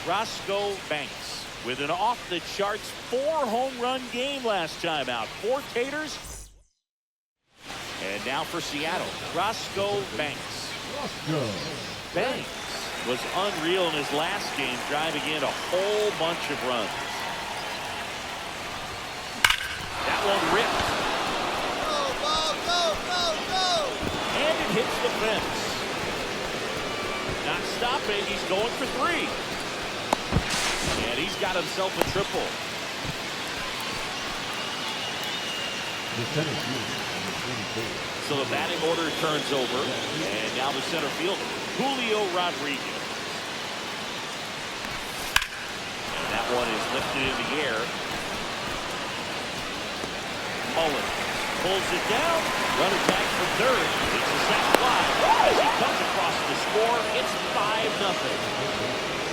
Roscoe Banks with an off-the-charts 4-home-run game last time out. 4 taters. And now for Seattle, Roscoe Banks. Banks was unreal in his last game, driving in a whole bunch of runs. That one ripped. Go! And it hits the fence. Not stopping, he's going for 3. And he's got himself a triple. So the batting order turns over. And now the center fielder, Julio Rodriguez. And that one is lifted in the air. Mullen pulls it down. Runner tags for third. It's a sac fly. As he comes across the score, it's 5-0.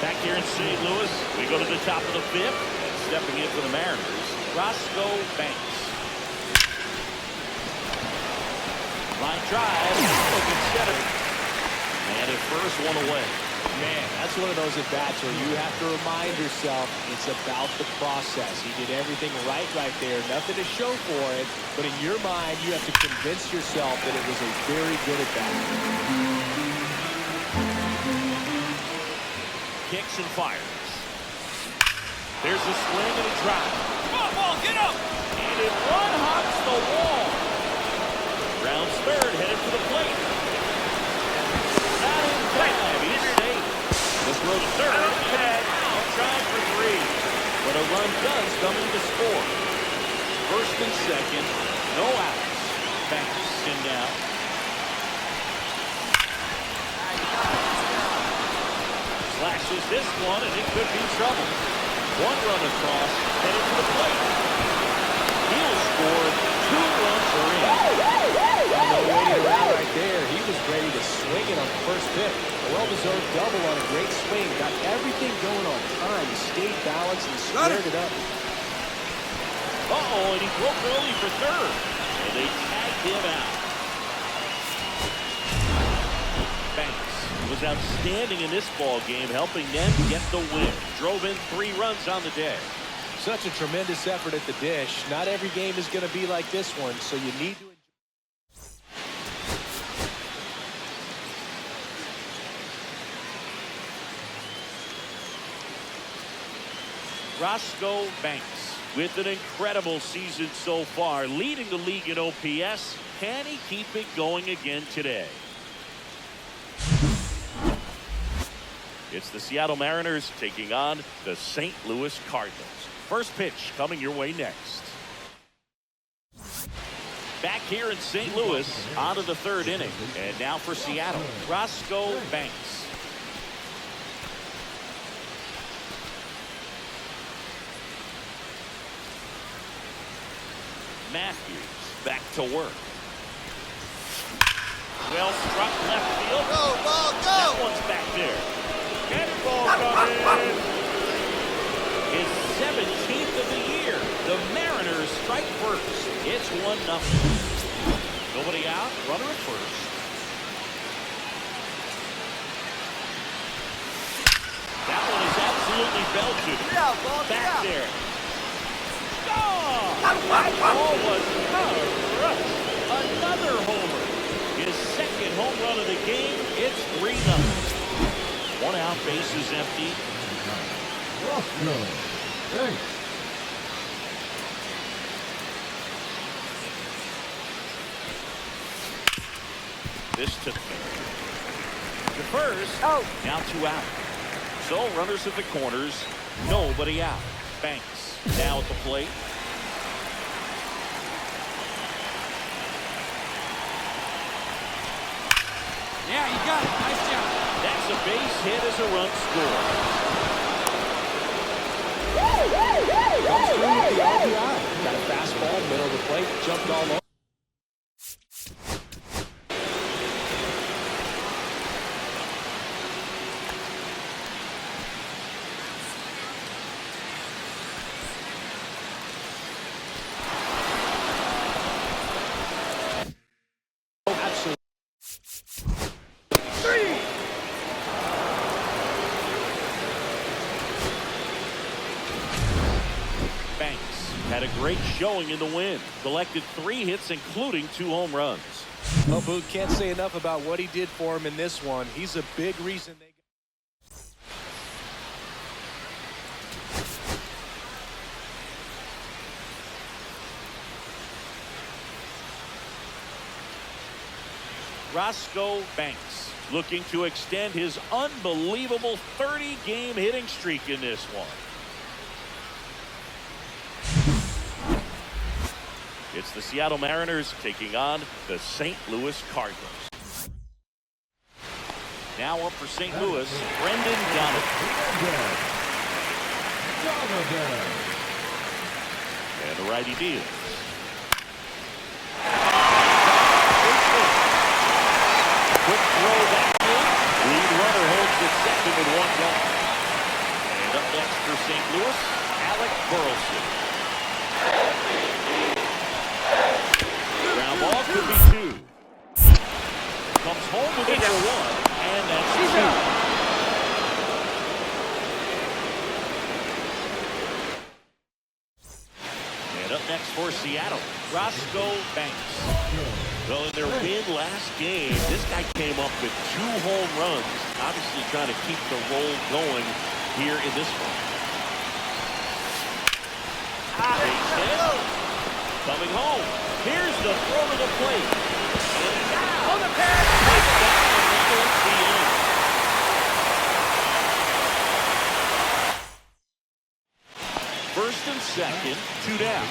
Back here in St. Louis, we go to the top of the 5th. And stepping in for the Mariners, Roscoe Banks. Line drive. Looking center. And at first, one away. Man, that's one of those at-bats where you have to remind yourself it's about the process. He did everything right there. Nothing to show for it. But in your mind, you have to convince yourself that it was a very good at-bat. Kicks and fires. There's a swing and a drive. Come on, ball, get up! And it one-hops the wall. Rounds third, headed for the plate. Not in time. He's safe. This throw to third. And now trying for 3. But a run does come in to score. First and second. No outs. Banks in now. Slashes this one, and it could be trouble. One run across, headed to the plate. He'll score. 2 runs are in. No waiting around right there. He was ready to swing it on the first pitch. A well-deserved double on a great swing. Got everything going on time. He stayed balanced and squared it up. Uh-oh, and he broke early for third. And they tagged him out. Banks was outstanding in this ball game, helping them get the win. Drove in 3 runs on the day. Such a tremendous effort at the dish. Not every game is going to be like this one, so you need to. Roscoe Banks with an incredible season so far, leading the league in OPS. Can he keep it going again today? It's the Seattle Mariners taking on the St. Louis Cardinals. First pitch coming your way next. Back here in St. Louis, out of the 3rd inning. And now for Seattle, Roscoe Banks. Matthews back to work. Well struck left field. Go, ball, go! That one's back there. And ball coming. His 17th of the year. The Mariners strike first. It's 1-0. Nobody out. Runner at first. That one is absolutely belted. Back there. Oh! That ball was crushed. Another homer. His 2nd home run of the game. It's 3-0. 1 out, bases empty. This to first. Oh. Now 2 out. So runners at the corners. Nobody out. Banks now at the plate. Yeah, you got it. Nice job. That's a base hit as a run scored. Comes through with the RBI. Got a fastball, middle of the plate, jumped all over. showing in the win. Collected 3 hits, including 2 home runs. Well, Boot, can't say enough about what he did for him in this one. He's a big reason they Roscoe Banks looking to extend his unbelievable 30-game hitting streak in this one. It's the Seattle Mariners taking on the St. Louis Cardinals. Now up for St. Louis, Brendan Donovan. And the righty deals. Quick throw back in. Lead runner holds at second with 1 gone. And up next for St. Louis, Alec Burleson. Ground ball could be 2. Comes home with it for 1, and that's 2. And up next for Seattle, Roscoe Banks. Well, in their win last game, this guy came up with 2 home runs, obviously trying to keep the roll going here in this one. Base hit. Coming home. Here's the throw to the plate. And now on the pass. First and second, 2 down.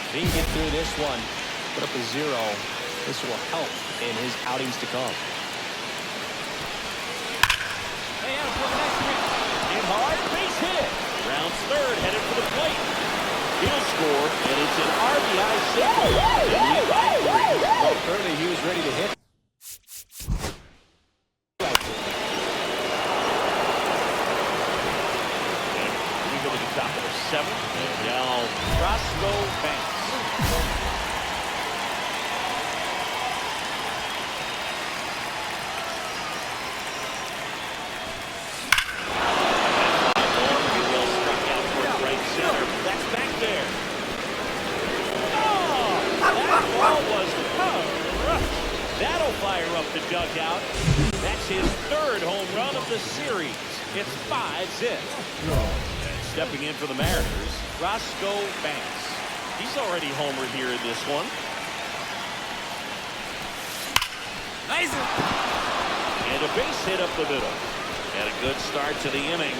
If he can get through this one, put up a 0, this will help in his outings to come. Hey, Adam, for the next pitch. In hard, base hit. Rounds third, headed for the plate. He'll score, and it's an RBI single. They lead by 3. Well, apparently he was ready to hit. We go to the top of the 7th. Now, Roscoe Banks. Fire up the dugout. That's his 3rd home run of the series. It's 5-zip. And stepping in for the Mariners, Roscoe Banks. He's already homered here in this one. Nice. And a base hit up the middle. And a good start to the inning.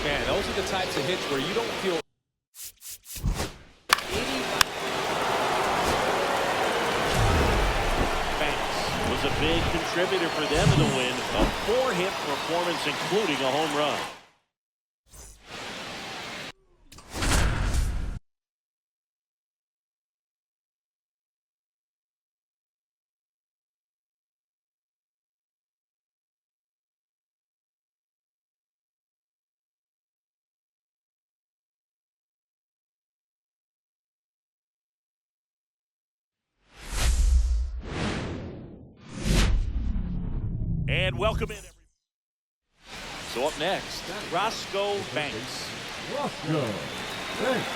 Man, those are the types of hits where you don't feel a big contributor for them in the win. A 4-hit performance, including a home run. And welcome in, everybody. So up next, Roscoe Banks. Roscoe Banks.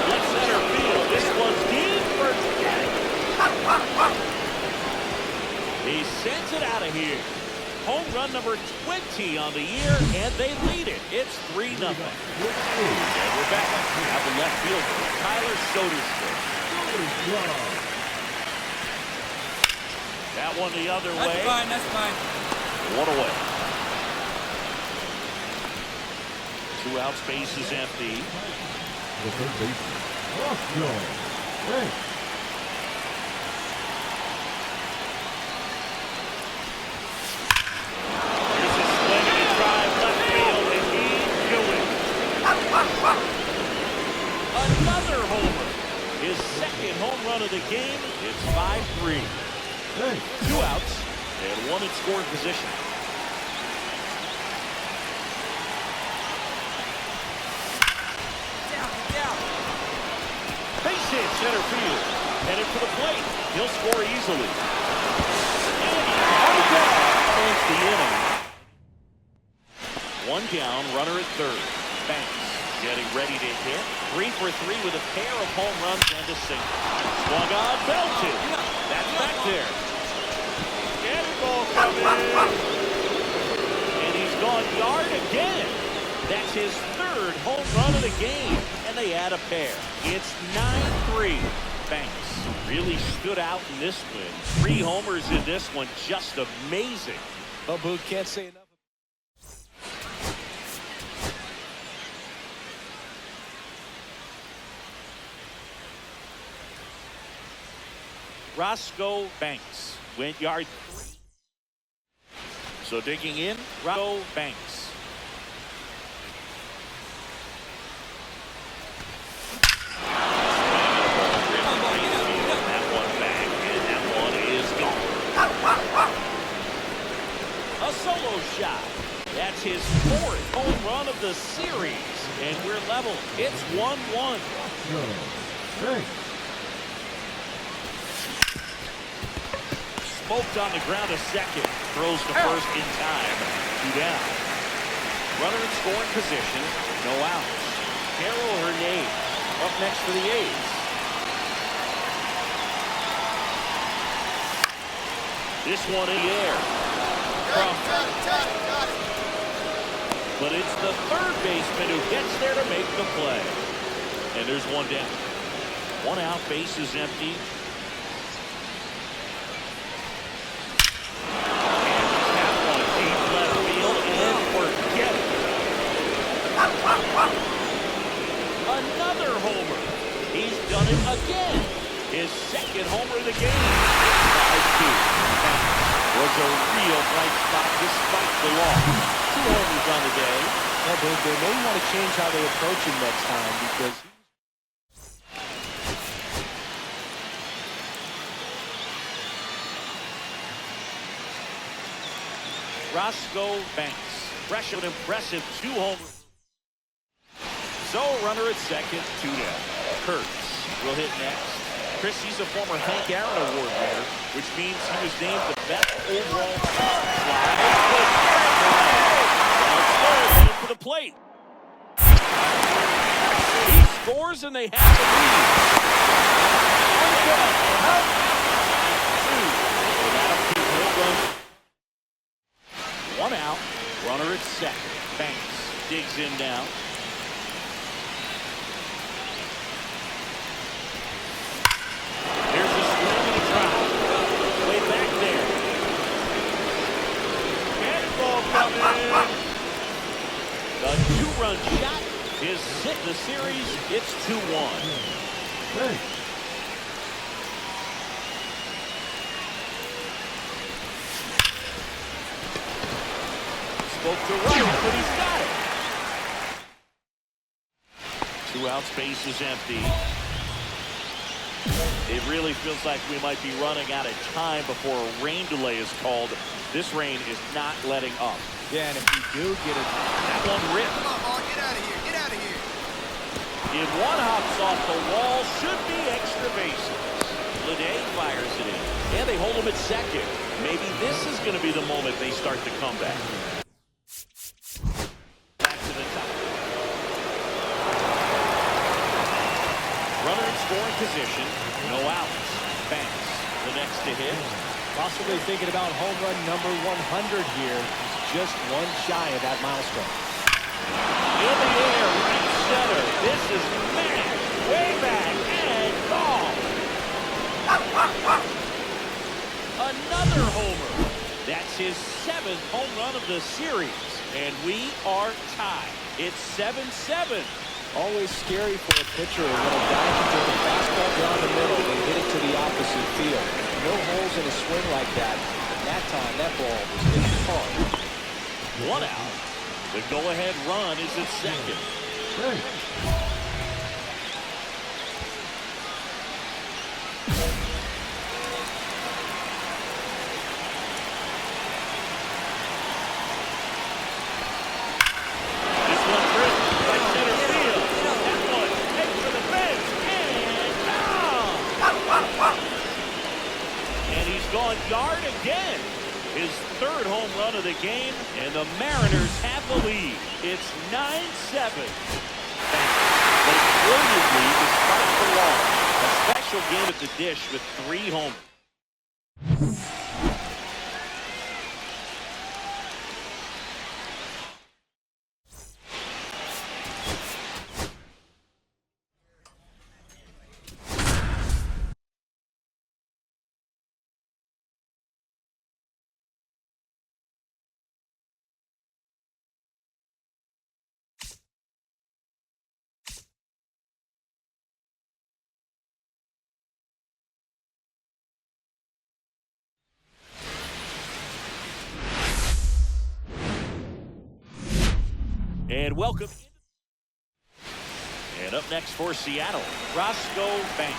Left center field. This one's deep for Jack. He sends it out of here. Home run number 20 on the year, and they lead it. It's 3-0. And we're back at the left fielder, Tyler Soderstrom. That one the other way. That's fine, that's fine. 1 away. 2 outs, base is empty. The third baseman, Roscoe Banks. Another homer. His 2nd home run of the game. It's 5-3. 2 outs and 1 in scoring position. Down. Base hit center field. And headed for the plate. He'll score easily. And he ends the inning. One down, runner at third. Banks getting ready to hit. 3 for 3 with a pair of home runs and a single. Swung on, belted. That's back there. And ball coming. And he's gone yard again. That's his third home run of the game. And they add a pair. It's 9-3. Banks really stood out in this win. 3 homers in this one. Just amazing. Well, Boog, can't say enough. Roscoe Banks went yard 3. So digging in, Roscoe Banks. That one back, and that one is gone. A solo shot. That's his 4th home run of the series, and we're level. It's 1-1. Banks. Smoked on the ground a second. Throws to first in time. 2 down. Runner in scoring position. No outs. Carol Hernandez up next for the A's. This one in the air. But it's the third baseman who gets there to make the play. And there's 1 down. 1 out, base is empty. Another homer. He's done it again. His 2nd homer of the game. 5-2. Was a real bright spot despite the loss. 2 homers on the day. Well, Boog, they may want to change how they approach him next time because Roscoe Banks. Fresh and impressive 2 homers. So, runner at second, 2 down. Kurtz will hit next. Christie's a former Hank Aaron Award winner, which means he was named the best overall slide. Headed for the plate. He scores and they have the lead. 1 out. Runner at second. Banks digs in now. Here's a swing and a drive. Way back there. Cannonball coming. The 2-run shot is hit the series. It's 2-1. Banks. Spoke to right, but he's got it. 2 outs, base is empty. It really feels like we might be running out of time before a rain delay is called. This rain is not letting up. yeah, and if you do get it, That one ripped. Come on, ball, get out of here. Get out of here. If one hops off the wall, should be extra bases. Lede fires it in. And they hold him at second. Maybe this is going to be the moment they start the comeback. Back to the top. Runner in scoring position. No outs. Banks the next to hit. possibly thinking about home run number 100 here. He's just 1 shy of that milestone. In the air, right center. This is smashed way back and gone. Another homer. That's his 7th home run of the series. And we are tied. It's 7-7. Always scary for a pitcher when a guy can take a fastball down the middle and hit it to the opposite field. No holes in a swing like that. And that time, that ball was hit hard. 1 out. The go-ahead run is at second. This one driven right center field. That one heads for the fence and down. front yard again. His third home run of the game, and the Mariners have the lead. It's 9-7. They brilliantly despite the loss. A special game at the dish with 3 homers. And welcome. And up next for Seattle, Roscoe Banks.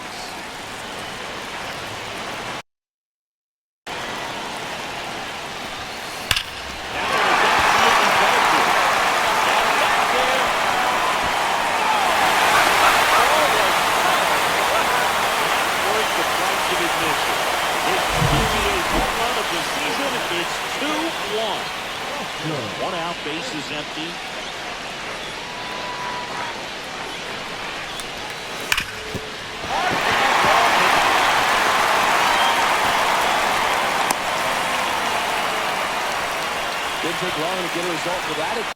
It's 2-1. One out, base is empty. Didn't take long to get a result with that.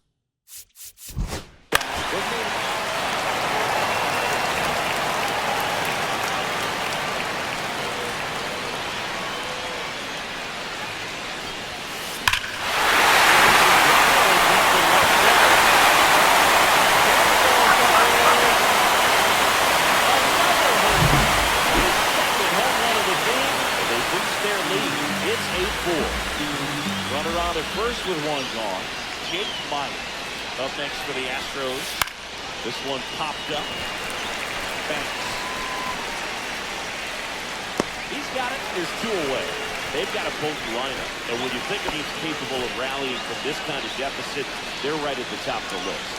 It's 8-4. Runner on at first with 1 gone. Jake Meyer up next for the Astros. This one popped up. Banks. He's got it. There's 2 away. They've got a potent lineup. And when you think of he's capable of rallying from this kind of deficit, they're right at the top of the list.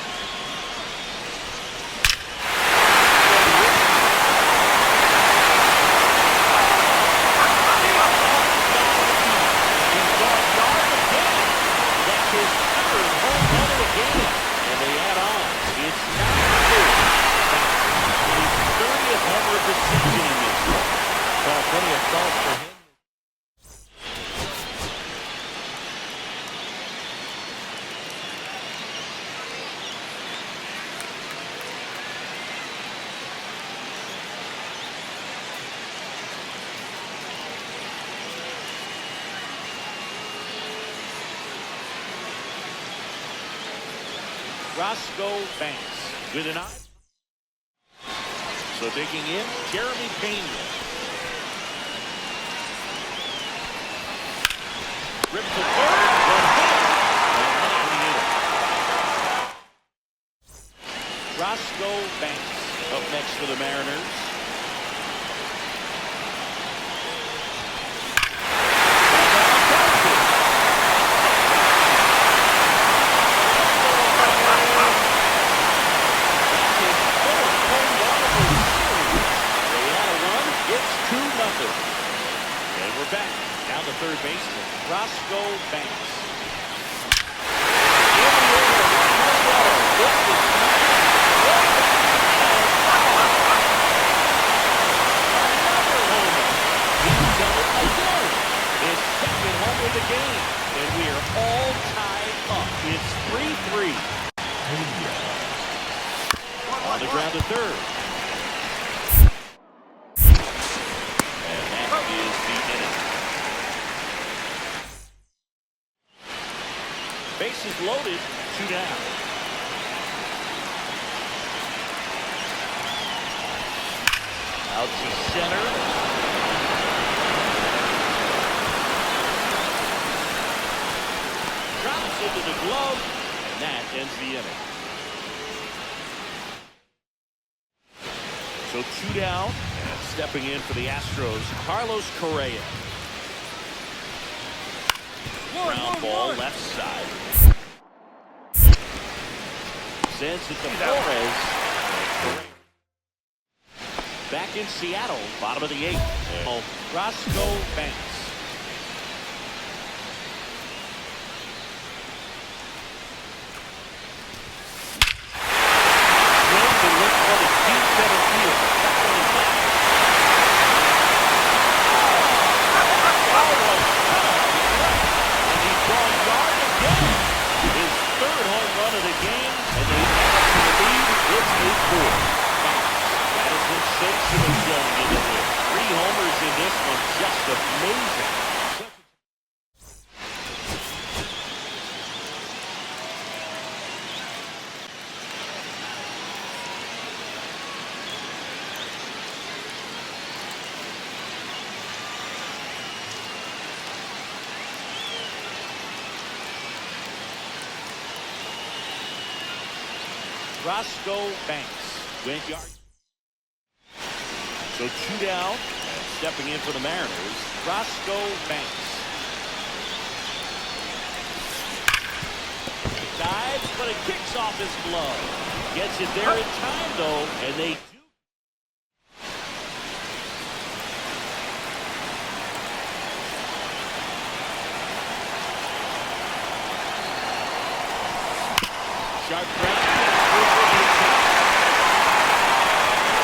Roscoe Banks with an eye. So digging in, Jeremy Pena. Ripped to third. Roscoe Banks up next for the Mariners. And we're back. Now the third baseman, Roscoe Banks. He's done it again. His second home of the game. And we are all tied up. It's 3-3. On the ground to third. Bases loaded, 2 down. Out to center. Drops into the glove, and that ends the inning. So 2 down, and stepping in for the Astros, Carlos Correa. Ground ball left side. Sends it to Flores. Back in Seattle, bottom of the 8th. Roscoe Banks. this one just amazing. Roscoe Banks went yards. So 2 down, and stepping in for the Mariners, Roscoe Banks. Dives, but it kicks off his glove. Gets it there in time, though, and they do. Sharp ground.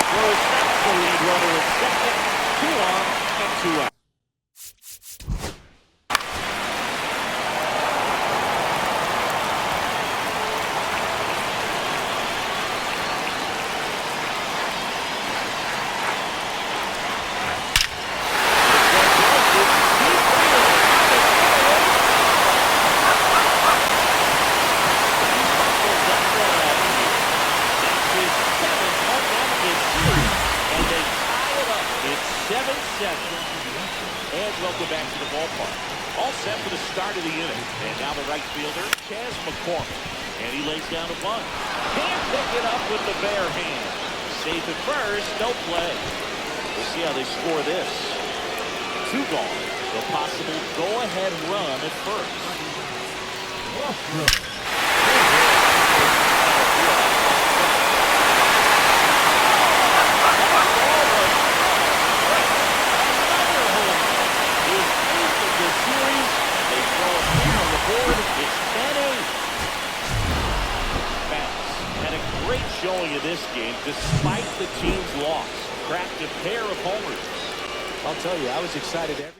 Throws back the lead runner at second. 2 on and 2 out. And welcome back to the ballpark. All set for the start of the inning. And now the right fielder, Chas McCormick. And he lays down a bunt. Can't pick it up with the bare hand. Safe at first, no play. We'll see how they score this. 2 gone. The possible go-ahead run at first. Showing in this game, despite the team's loss, cracked a pair of homers. I'll tell you, I was excited every time.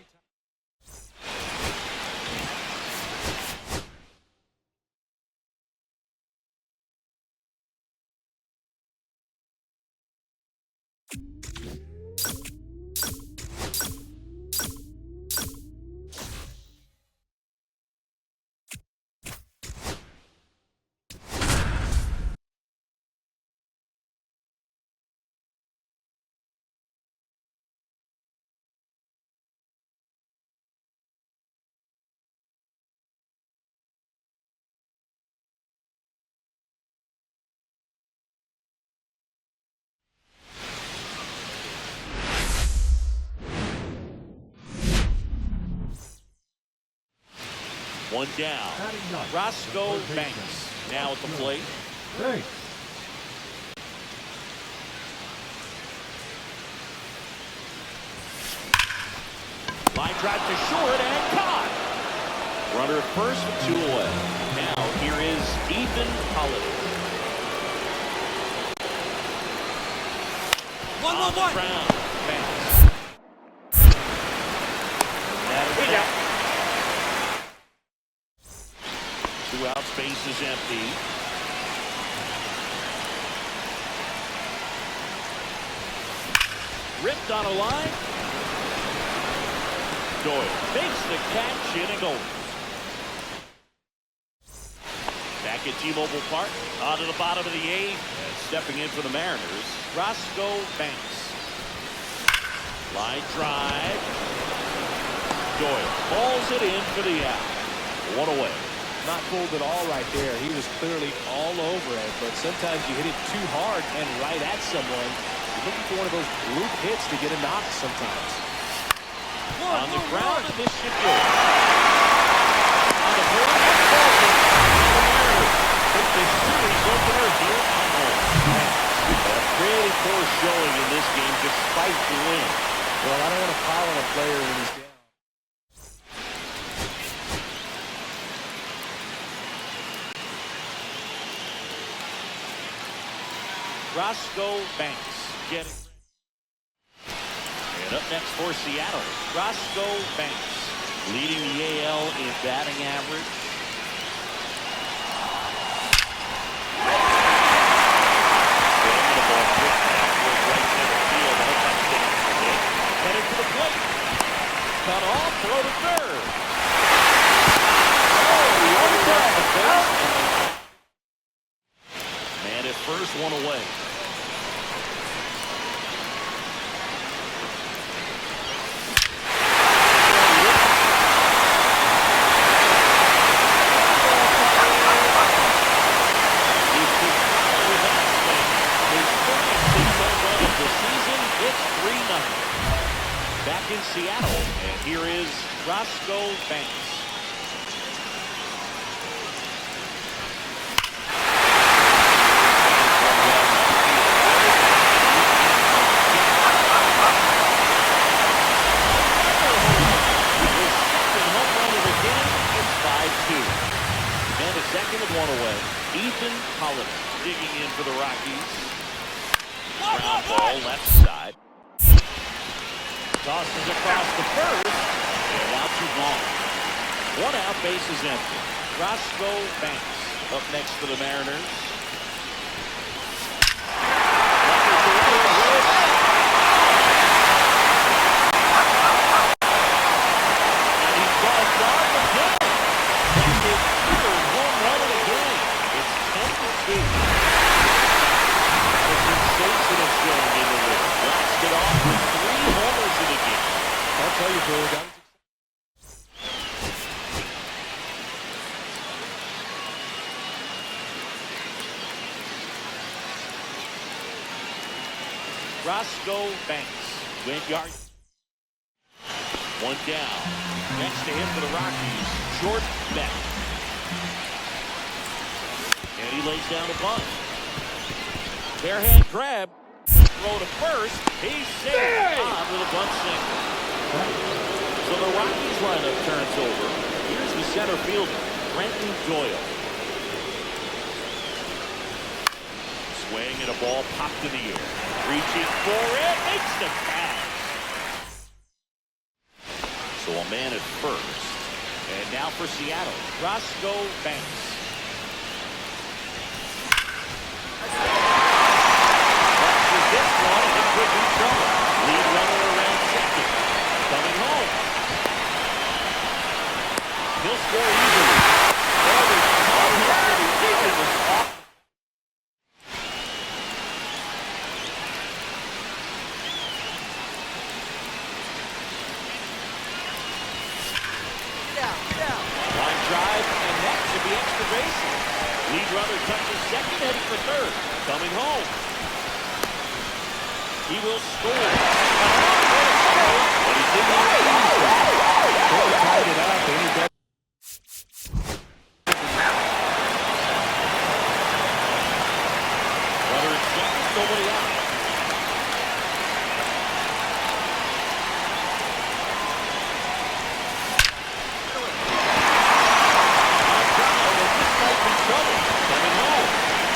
One down. Roscoe Banks now at the plate. Hey. Line drive to short and caught. Runner at first with 2 away. Now here is Ethan Holiday. 1-1-1. Ground. Banks. That'll be 2 outs, base is empty. Ripped on a line. Doyle makes the catch in a goal. Back at T-Mobile Park, on to the bottom of the 8th, and stepping in for the Mariners, Roscoe Banks. Line drive. Doyle pulls it in for the out. 1 away. Not fooled at all right there. He was clearly all over it, but sometimes you hit it too hard and right at someone. You're looking for one of those loop hits to get a knock sometimes. On the ground, and this should do it. On the board, with the series opener here at home. A really poor showing in this game despite the win. Well, I don't want to foul on a player when he's down. Roscoe Banks getting. And up next for Seattle, Roscoe Banks leading the AL in batting average. The ball right center field. Headed to the plate. cut off, throw to third. Man at first, one away. Back in Seattle, and here is Roscoe Banks. His second home run of the game, it's 5-2. And a second of one away. Ethan Holland digging in for the Rockies. Ground ball left side. Tosses across the first, and out to long. One out, base is empty. Roscoe Banks up next for the Mariners. And he falls down again. That's his third home run of the game. It's 10-2. A sensational showing in the league. Blast it off with 3 homers in the game. I'll tell you, Billy, that was Roscoe Banks went yard. One down. Next to him for the Rockies, Short Beck. And he lays down a bunt. Bare hand grab. Throw to first. He's safe on with a bunt single. So the Rockies lineup turns over. Here's the center fielder, Brenton Doyle. Swing and a ball popped in the air. Reaching for it, makes the catch. So a man at first. And now for Seattle, Roscoe Banks. After this one, it could be trouble. Lead runner around second. Coming home. He'll score easily. Oh, there's contact that he did. It was off. Line drive, and that should be extra bases. Lead runner touches second, heading for third. Coming home. He will score. But he did not finish that. Billy tied it up. And he got Runner at second, nobody out. This might be trouble. Coming home.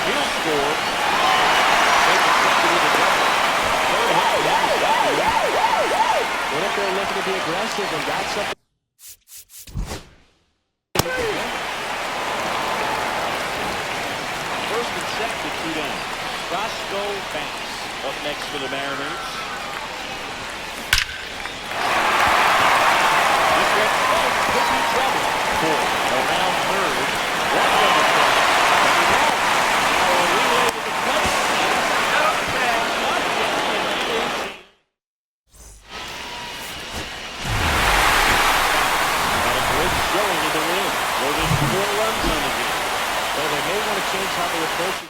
He'll score. Take a second with a double. What if they're looking to be aggressive and got something? First and second, 2 down. Roscoe Banks up next for the Mariners. This one close, could be trouble. 4 around third. One runner coming home. Now a relay to the plate. Showing in the win. More than 4 runs on the game. Well, they may want to change how they approach it.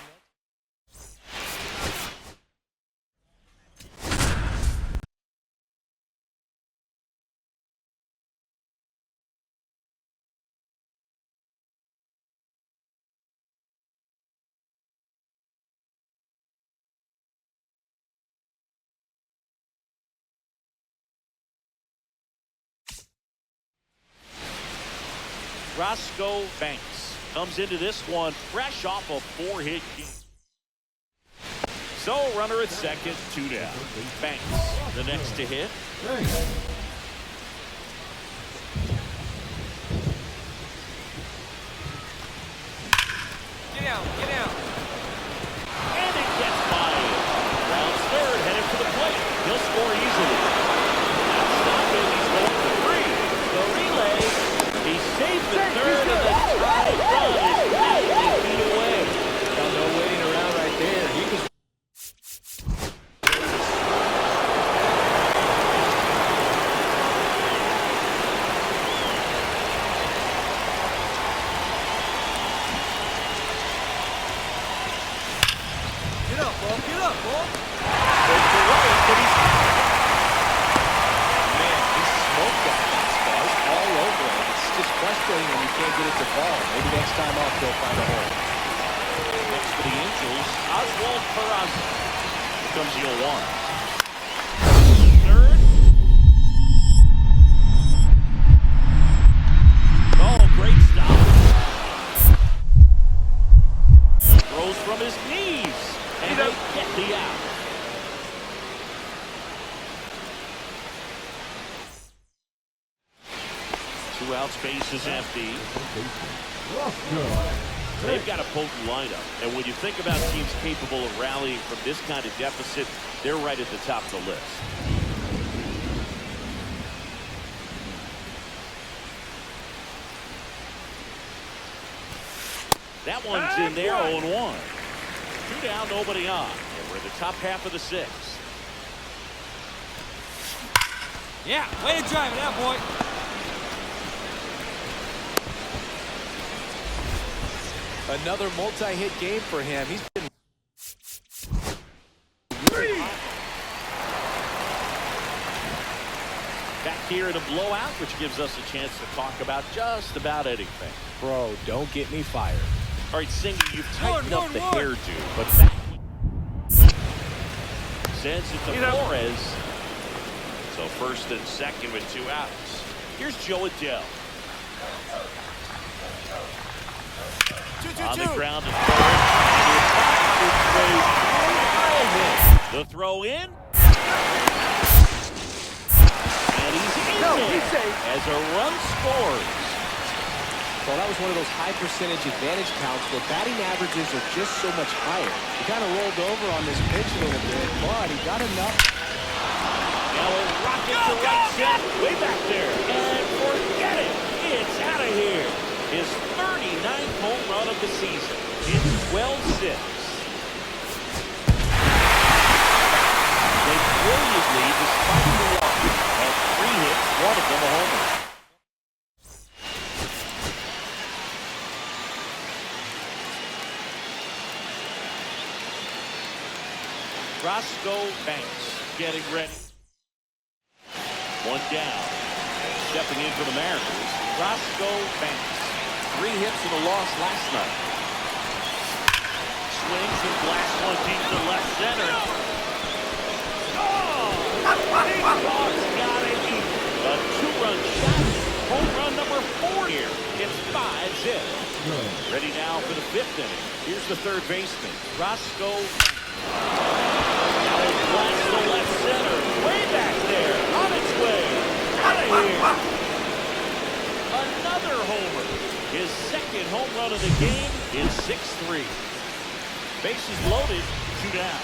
Roscoe Banks comes into this one fresh off a 4-hit game. So runner at second, 2 down. Banks the next to hit. Thanks. Get out, get out. And it gets by him. Rounds third, headed for the plate. He'll score easily. Now stop it. He's going for 3. frustrating when you can't get it to fall. Maybe next time off they'll find a hole. Next for the Angels, Oswald Peraza. Here comes the 0-1. Third. Oh, great stop. Throws from his knees. And they get the out. Two outs, base is empty. They've got a potent lineup. And when you think about teams capable of rallying from this kind of deficit, they're right at the top of the list. That one's in there, 0-1. Two down, nobody on. And we're in the top half of the sixth. Yeah, way to drive it out, boy. Another multi-hit game for him. He's been really hot. Back here in a blowout, which gives us a chance to talk about just about anything. Bro, don't get me fired. All right, Singy, you've tightened up the Lord. hairdo, but that sends it to Flores. So first and second with two outs. Here's Joe Adele. On the ground to third. The throw in. And he's in there as a run scores. Well, that was one of those high percentage advantage counts where batting averages are just so much higher. He kind of rolled over on this pitch a little bit, but he got enough. Now a rocket to right set, way back there. And forget it. It's out of here. His 39th home run of the season. It's 12-6. Played brilliantly despite the loss. Had 3 hits, one of them a homer. Roscoe Banks getting ready. One down. Stepping in for the Mariners, Roscoe Banks. 3 hits in the loss last night. Swings and blasts one deep to left center. Oh! Big got it. A 2-run shot. Home run number 4 here. It's 5-zip. Ready now for the 5th inning. Here's the third baseman, Roscoe. Now it blasts to left center. Way back there. On its way. Out of here. Another homer. His second home run of the game is 6-3. Bases loaded, 2 down.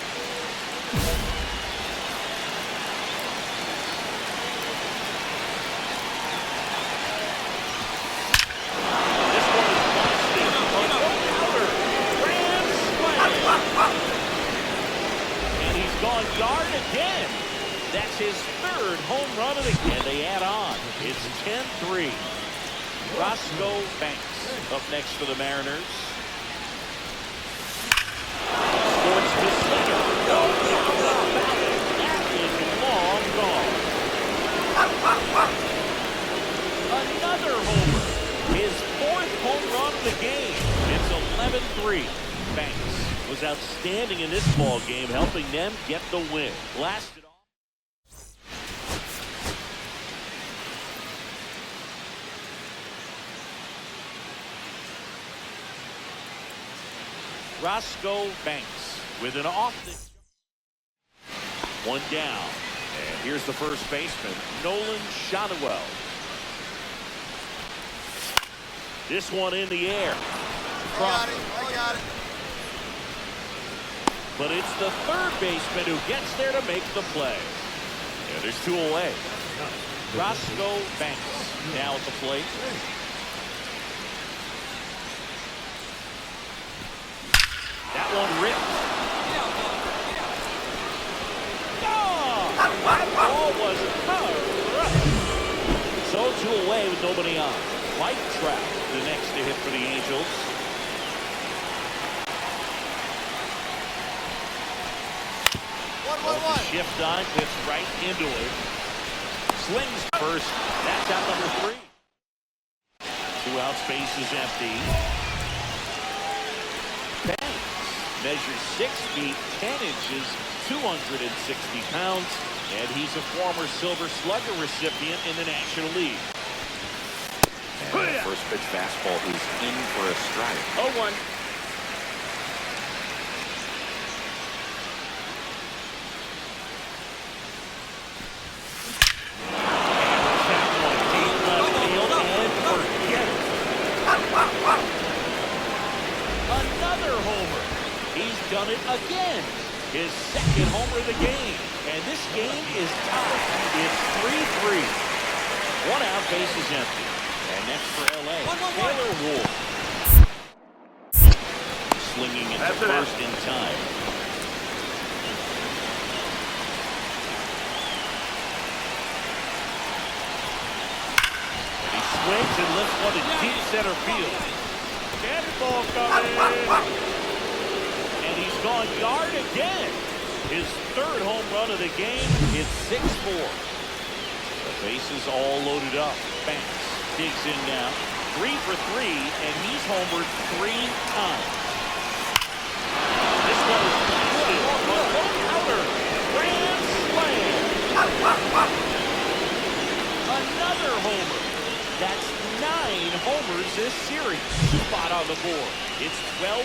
This one is busted. A no-outer. Grand slam. And he's gone yard again. That's his 3rd home run of the game. And they add on. It's 10-3. Roscoe Banks up next for the Mariners. Sports to center. No doubt about it. That is long gone. Another homer. His 4th home run of the game. It's 11-3. Banks was outstanding in this ball game, helping them get the win. Blasted off. Roscoe Banks with an off the... One down. And here's the first baseman, Nolan Shotwell. This one in the air. I got it. But it's the third baseman who gets there to make the play. And there's 2 away. Roscoe Banks now at the plate. That one ripped. Oh, that ball was crushed. So 2 away with nobody on. Mike Trout, the next to hit for the Angels. One. Shift on, gets right into it. Slings first. That's out number 3. 2 outs, base is empty. Banks measures 6 feet 10 inches, 260 pounds, and he's a former Silver Slugger recipient in the National League. And the first pitch fastball is in for a strike. 0-1. Another homer. He's done it again. His second homer of the game. And this game is tied. It's 3-3. 1 out, base is empty. And next for L.A., Taylor Ward. Slinging into first in time. And he swings and lifts one to deep center field. Cannonball coming. And he's gone yard again. His 3rd home run of the game. It's 6-4. The bases all loaded up. Banks digs in now. 3 for 3, and he's homered 3 times. This one is blasted. Outer. Grand slam. Another homer. That's 9 homers this series. Spot on the board. It's 12-4.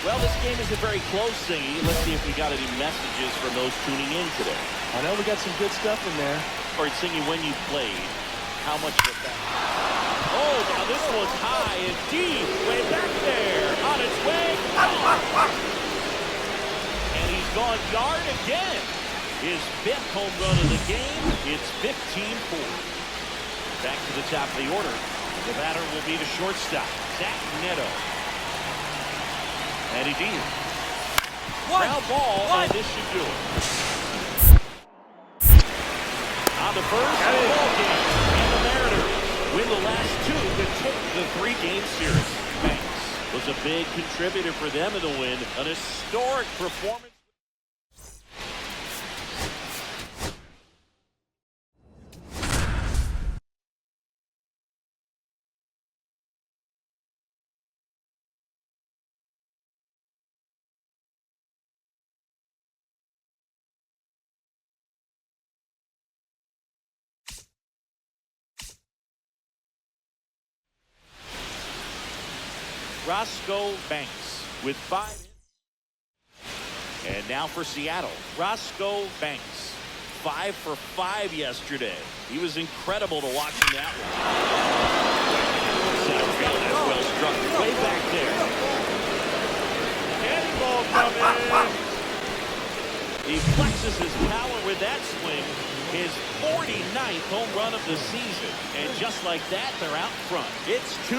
Well, this game is a very close thingy. Let's see if we got any messages from those tuning in today. I know we got some good stuff in there. Or thingy when you played. How much was that? Oh, now this one's high and deep. Way back there. On its way. And he's gone yard again. His 5th home run of the game. It's 15-4. Back to the top of the order. The batter will be the shortstop, Zach Neto. And he deals. Ground ball, and this should do it. On the first ball game, and the Mariners win the last 2 to take the 3-game series. Banks was a big contributor for them in the win. An historic performance. Roscoe Banks with 5 hits. And now for Seattle, Roscoe Banks. 5 for 5 yesterday. He was incredible to watch in that one. Center field is well struck. Way back there. Cannonball coming. He flexes his power with that swing. His 49th home run of the season. And just like that, they're out front. It's 2-0.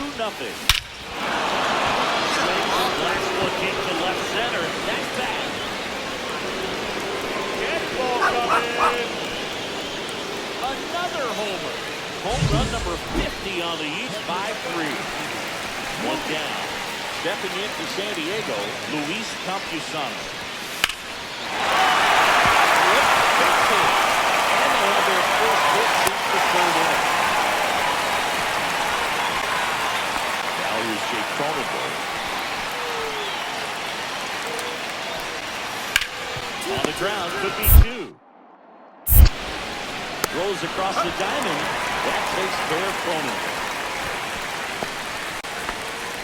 Last one hit to left center. That's bad. Cannonball coming. Another homer. Home run number 50 on the East, 5-3. 1 down. Stepping in for San Diego, Luis Campusano. And they have their first hit since the 3rd inning. Now here's Jake Cronenberg. On the ground, could be 2. Throws across the diamond. That takes care of Cronenberg.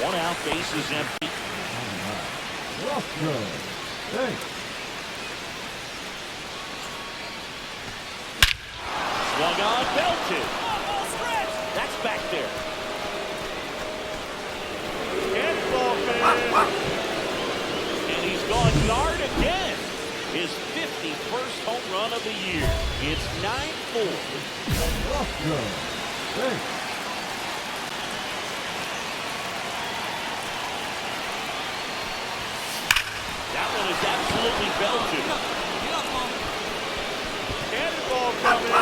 1 out, base is empty. Roscoe. Thanks. Swung on, belted. That's back there. And he's gone yard again. His 51st home run of the year. It's 9-4. Roscoe. Thanks. That one is absolutely belted. Cannonball coming.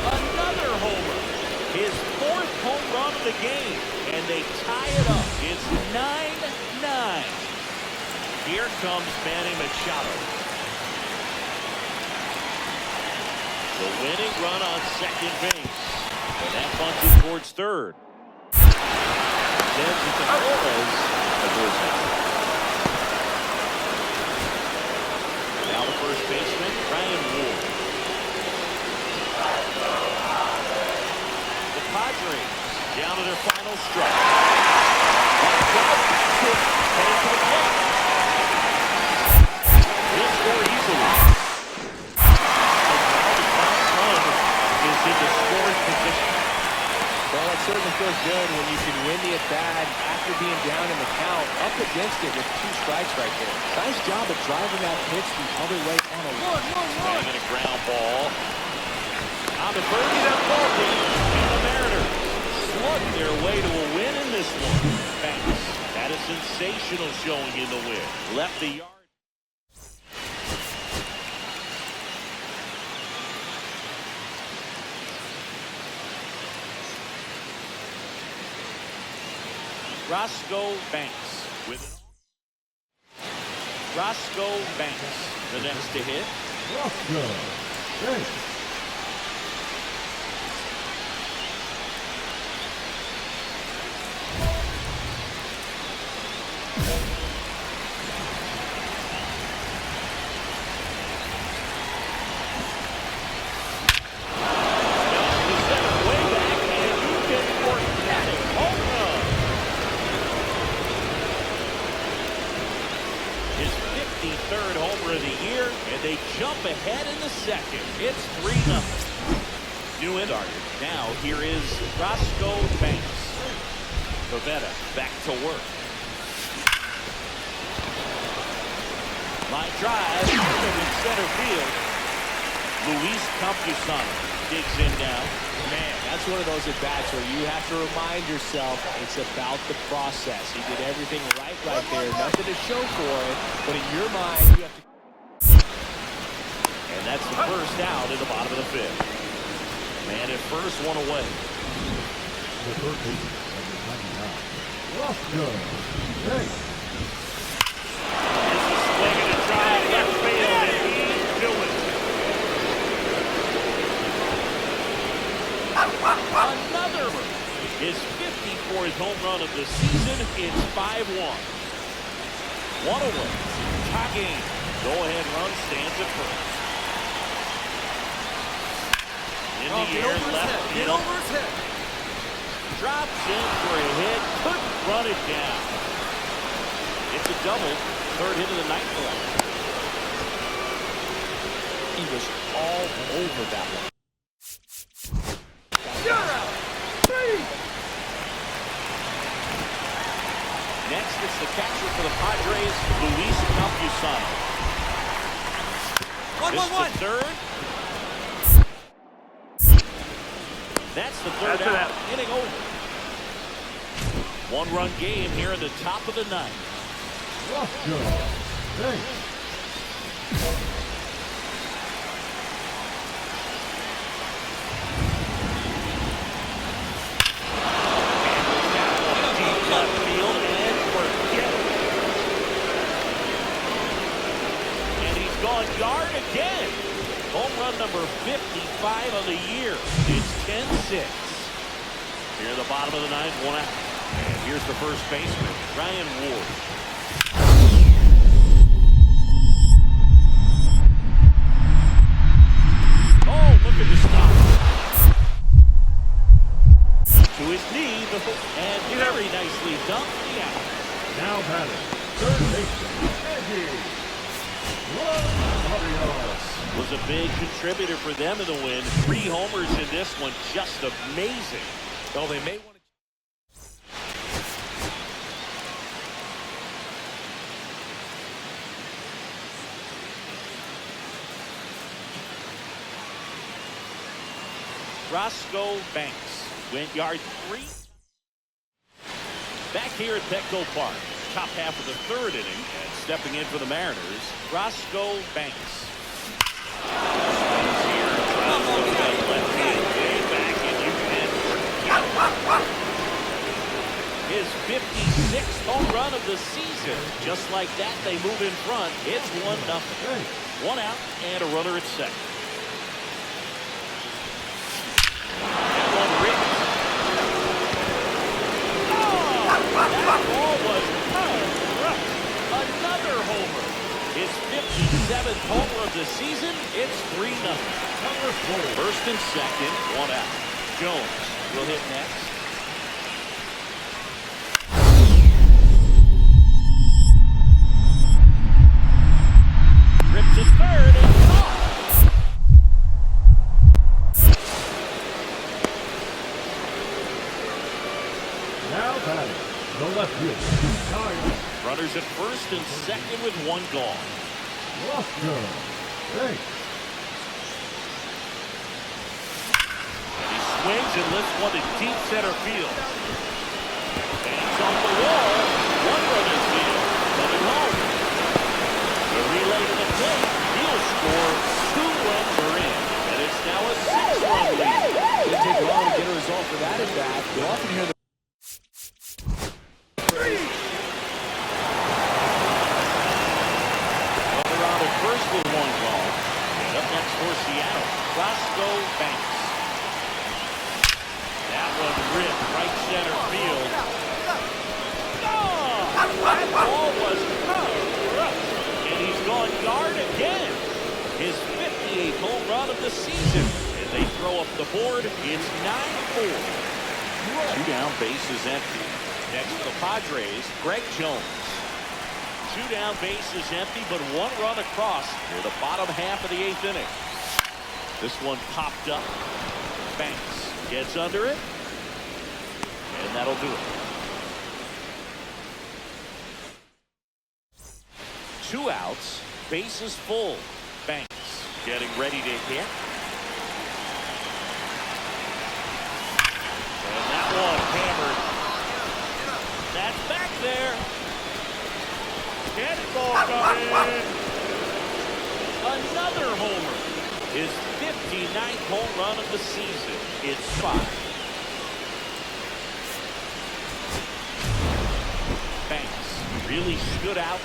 Another homer. His 4th home run of the game. And they tie it up. It's 9-9. Here comes Manny Machado. The winning run on second base. And that bunt is towards third. Sends it to Flores. Now the first baseman, Ryan Ward. The Padres down to their final strike. Heading to the plate. He'll score easily. Is in the scoring position. Well, it certainly feels good when you can win the at-bat after being down in the count, up against it with 2 strikes right there. Nice job of driving that pitch the other way on a Banging a ground ball. On the Bernie, that ball game, and the Mariners slug their way to a win in this one. Banks had a sensational showing in the win. Left the yard. Roscoe Banks with Roscoe Banks, the next to hit. Roscoe Banks. Third homer of the year, and they jump ahead in the second. It's 3-0. New end target. Now here is Roscoe Banks. Pavetta back to work. Line drive in center field. Luis Campusano digs in now. Man, that's one of those at-bats where you have to remind yourself it's about the process. He did everything right there. Nothing to show for it, but in your mind, you have to... And that's the first out in the bottom of the fifth. Man at first, one away. The third baseman, number 99. Roscoe Banks. Here's the swing and a drive left field, and he's doing it. Another one. His 54th home run of the season. It's 5-1. One away. Tagging. Go-ahead run stands at first. In the air, left field. Get over his head. Drops in for a hit. Couldn't run it down. It's a double. Third hit of the night for him. He was all over that one. Next, it's the catcher for the Padres, Luis Campusano. 1-1-1. Third. That's the third out. Inning over. One-run game here in the top of the ninth. Roscoe Banks. Yard again. Home run number 55 on the year. It's 10-6. Here at the bottom of the ninth, 1 out. And here's the first baseman, Ryan Ward. Oh, look at the stop. To his knee, and very nicely dumped the out. Now batting, third baseman, Eddie. Was a big contributor for them in the win. 3 homers in this one, just amazing. Well, they may want to... Roscoe Banks went yard 3. Back here at Petco Park, top half of the third inning, and stepping in for the Mariners, Roscoe Banks. His 56th home run of the season. Just like that, they move in front. It's 1-0. 1 out and a runner at second. That one ripped. the season, it's 3-0. Number 4. First and second, one out. Jones will hit next. Rip to third and caught. Now batting, the left fielder. Runners at first and second with one gone. Oscar. Thanks. And he swings and lifts one to deep center field. Hangs on the wall. One run is field. Coming home. The relay to the plate. He'll score. 2 runs are in. And it's now a 6-run lead. Didn't take long to get a result for that at bat. You often hear the First with one call. And up next for Seattle, Roscoe Banks. That one ripped right center field. Oh, that ball was crushed. And he's gone yard again. His 58th home run of the season. And they throw up the board. It's 9-4. 2 down, bases empty. Next for the Padres, Greg Jones. 2 down, bases empty, but 1 run across near the bottom half of the 8th inning. This one popped up. Banks gets under it, and that'll do it. 2 outs, bases full. Banks getting ready to hit. And that one hammered. That's back there. Cannonball coming. Another homer. His 59th home run of the season. It's 5. Banks really stood out.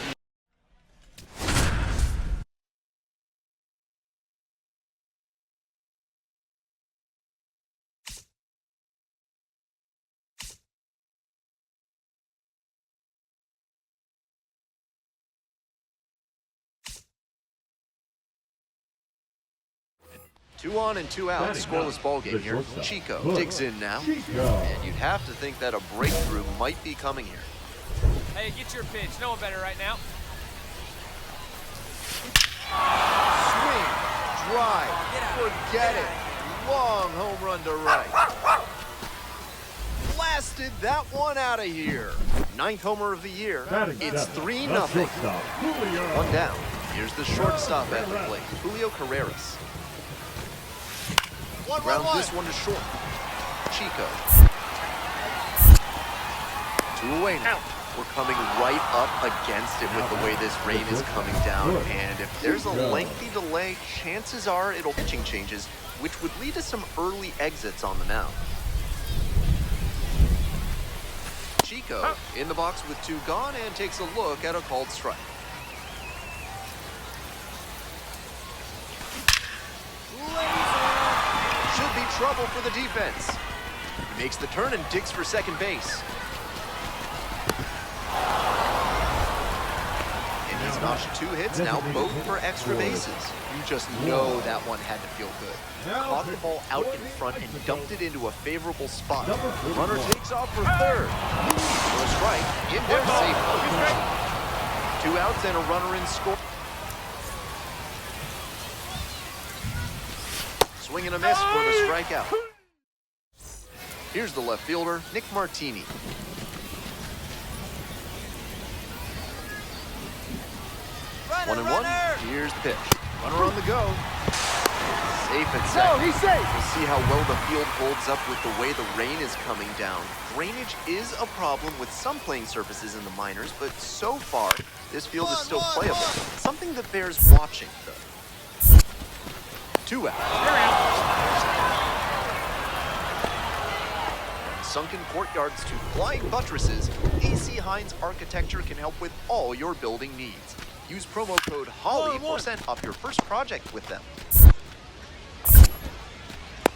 Two on and 2 out, scoreless ball game here. Chico digs in now, and you'd have to think that a breakthrough might be coming here. Hey, get your pitch. No one better right now. Swing, drive, forget it. Long home run to right. Blasted that one out of here. 9th homer of the year. It's 3-0. One down. Here's the shortstop at the plate, Julio Carreras. Grounds this one to short. Chico. 2 away now. We're coming right up against it with the way this rain is coming down. And if there's a lengthy delay, chances are it'll pitching changes, which would lead to some early exits on the mound. Chico in the box with 2 gone and takes a look at a called strike. Should be trouble for the defense. He makes the turn and digs for second base. And he's notched 2 hits now, both for extra bases. You just know that one had to feel good. Caught the ball out in front and dumped it into a favorable spot. Runner takes off for third. For a strike, in there safely. 2 outs and a runner in score. Swing and a miss for the strikeout. Here's the left fielder, Nick Martini. 1-1. Here's the pitch. Runner on the go. Safe at second. He's safe. We'll see how well the field holds up with the way the rain is coming down. Drainage is a problem with some playing surfaces in the minors, but so far, this field is still playable. Something that bears watching, though. 2 out. From sunken courtyards to flying buttresses, AC Hines Architecture can help with all your building needs. Use promo code HOLLY for % off your first project with them.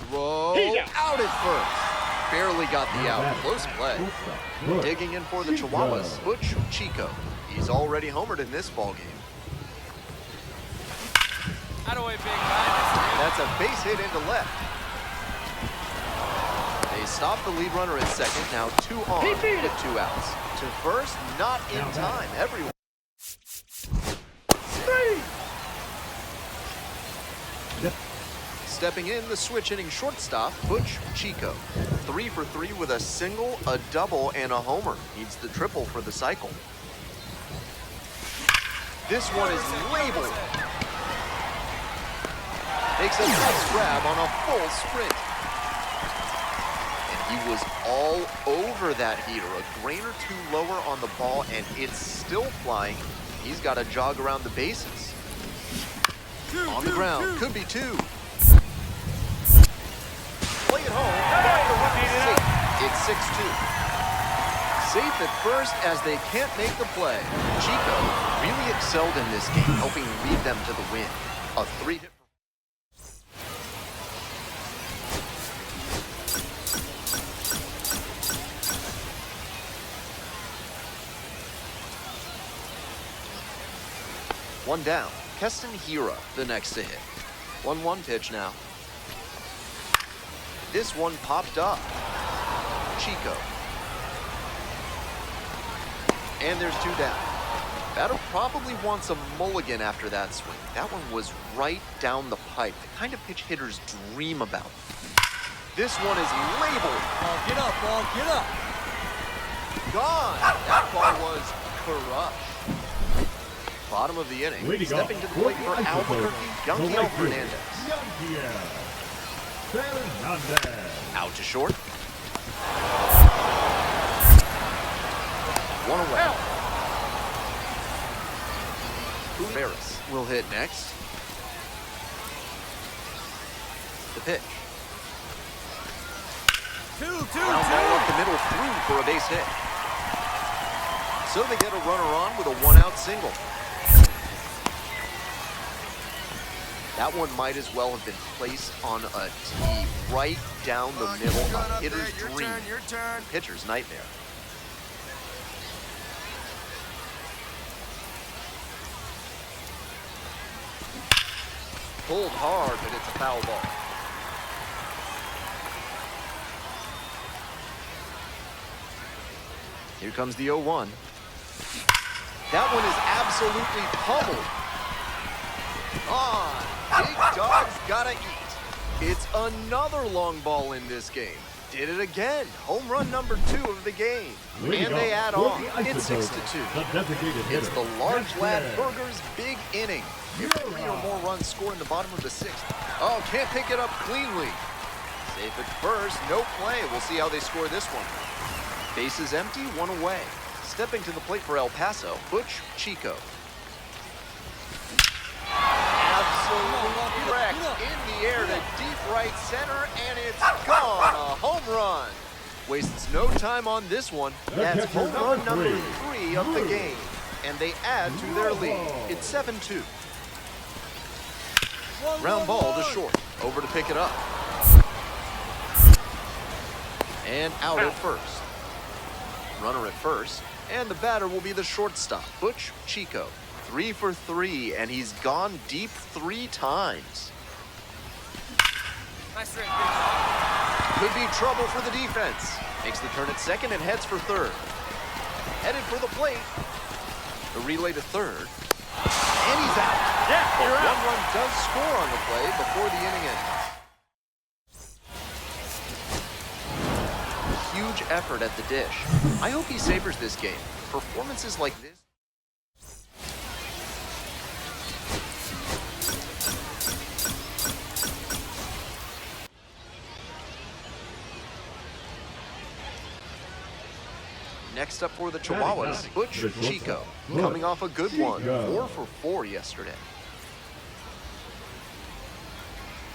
Throw out at first. Barely got the out. Close play. Digging in for the Chihuahuas, Butch Chico. He's already homered in this ballgame. Out of way, big guy. That's a base hit into left. They stop the lead runner at second. Now 2 on with 2 outs. To first, not in time. Everyone. Stepping in, the switch hitting shortstop, Butch Chico. 3 for 3 with a single, a double, and a homer. Needs the triple for the cycle. This one is labeled. Makes a nice grab on a full sprint. And he was all over that heater. A grain or 2 lower on the ball, and it's still flying. He's got to jog around the bases. On the ground, could be 2. Play it home, back to run safe. It's 6-2. Safe at first as they can't make the play. Chico really excelled in this game, helping lead them to the win. A 3-hit. One down. Keston Hira, the next to hit. 1-1 pitch now. This one popped up. Chico. And there's 2 down. Batter probably wants a mulligan after that swing. That one was right down the pipe. The kind of pitch hitters dream about. This one is labeled. Ball, get up, ball, get up. Gone. That ball was crushed. Bottom of the inning. Stepping to the plate for Albuquerque, Yanquiel Fernandez. Out to short. 1 away. Ferris will hit next. The pitch. 2-2-2. Ground ball up the middle through for a base hit. So they get a runner on with a 1-out single. That one might as well have been placed on a tee right down the middle. A hitter's dream. Your turn. Pitcher's nightmare. Pulled hard, but it's a foul ball. Here comes the 0-1. That one is absolutely pummeled. On. Big dog's gotta eat. It's another long ball in this game. Did it again. Home run number 2 of the game. And they add on. It's 6-2. It's the large lad Burger's big inning. If 3 or more runs scored in the bottom of the 6th. Oh, can't pick it up cleanly. Safe at first, no play. We'll see how they score this one. Bases empty, 1 away. Stepping to the plate for El Paso, Butch Chico. Absolute wreck in the air to deep right center, and it's gone. A home run. Wastes no time on this one. That's home run number 3 of the game, and they add to their lead. It's 7-2. Ground ball to short. Over to pick it up. And out at first. Runner at first, and the batter will be the shortstop, Butch Chico. 3 for 3, and he's gone deep 3 times. Nice straight, big dog. Could be trouble for the defense. Makes the turn at second and heads for third. Headed for the plate. The relay to third. And he's out. Yeah, But you're out. 1 run does score on the play before the inning ends. Huge effort at the dish. I hope he savors this game. Performances like this. Next up for the Chihuahuas, Butch Chico, coming off a good one, 4 for 4 yesterday.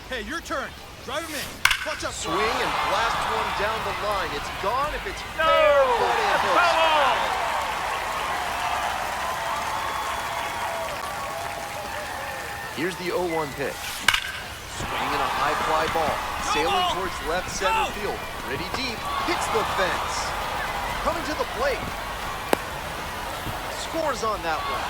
Hey, your turn. Drive him in. Watch up. Swing and blast one down the line. It's gone if it's fair, but it hooks foul. Here's the 0-1 pitch. Swing and a high fly ball. Sailing towards left center field. Pretty deep. Hits the fence. Coming to the plate. Scores on that one.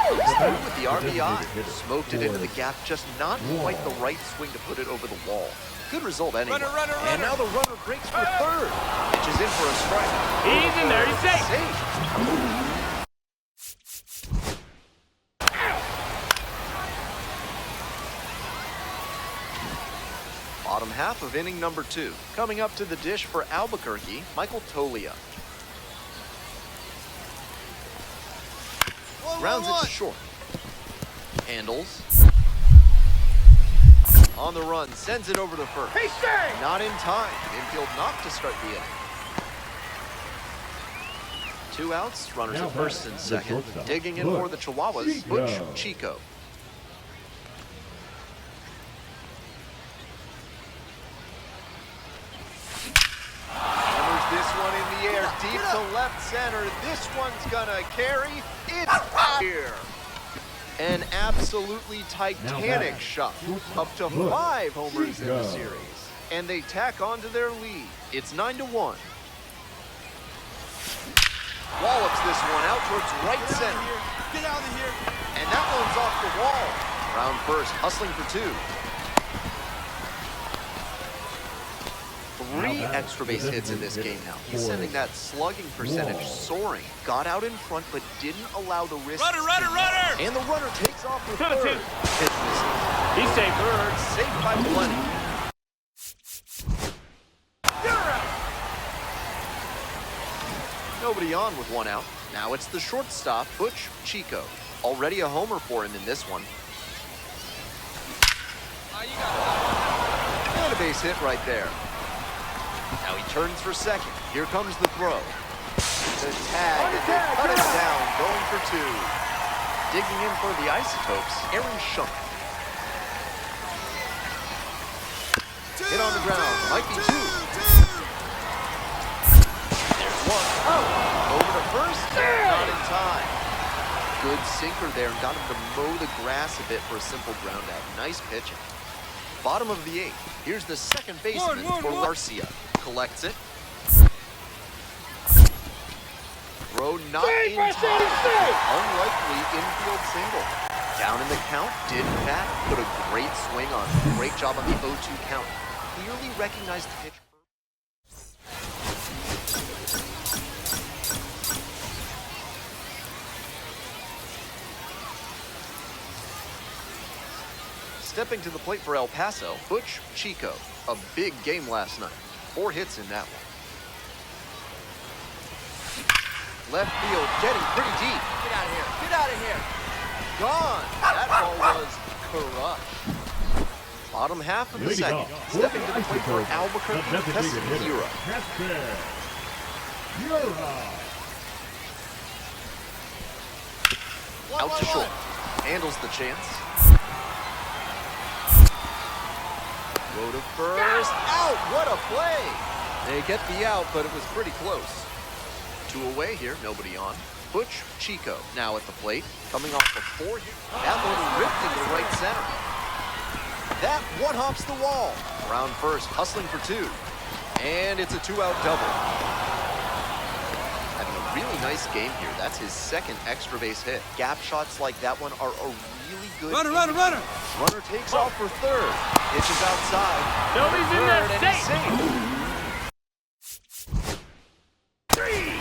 comes through with the RBI. Smoked it into the gap, just not quite the right swing to put it over the wall. Good result anyway. Runner. And now the runner breaks for third. Pitches in for a strike. He's in there. He's safe. Bottom half of inning number 2. Coming up to the dish for Albuquerque, Michael Tolia. Rounds it to short. Handles. On the run, sends it over to first. Not in time. Infield knocked to start the inning. 2 outs, runners at first and second. Digging in for the Chihuahuas, Butch Chico. Hammers this one in the air, deep to left center. This one's gonna carry. It's out here. An absolutely titanic shot. Up to 5 homers in the series. And they tack on to their lead. It's 9-1. Wallops this one out towards right center. Get out of here. And that one's off the wall. Round first, hustling for 2. 3 extra base hits in this game now. He's sending that slugging percentage soaring. Got out in front, but didn't allow the risk. Runner. And the runner takes off for To the third. 2. Pitch misses. He's safe. Third, safe by plenty. Nobody on with 1 out. Now it's the shortstop, Butch Chico. Already a homer for him in this one. And a base hit right there. Now he turns for second. Here comes the throw. The tag, and they cut it down, going for 2. Digging in for the Isotopes, Aaron Schunk. Hit on the ground, might be 2. There's 1. Over to first, not in time. Good sinker there and got him to mow the grass a bit for a simple ground out. Nice pitching. Bottom of the 8th. Here's the second baseman for Garcia. Collects it. Throw not in time. Unlikely infield single. Down in the count, did Pat put a great swing on. Great job on the 0-2 count. Clearly recognized the pitch. Stepping to the plate for El Paso, Butch Chico. A big game last night. 4 hits in that one. Left field getting pretty deep. Get out of here. Get out of here. Gone. That ball was crushed. Bottom half of the second. Stepping to the plate for Albuquerque, Pesquera. Out to short. Handles the chance. Go to first. Out. What a play. They get the out, but it was pretty close. 2 away here. Nobody on. Butch Chico now at the plate. Coming off the 4. That one ripped into right center. That one hops the wall. Around first. Hustling for 2. And it's a 2-out double. Having a really nice game here. That's his second extra base hit. Gap shots like that one are a really good. Runner. Runner takes off for third. Pitches outside. Nobody's in there. Third, and he's Safe. safe. 3.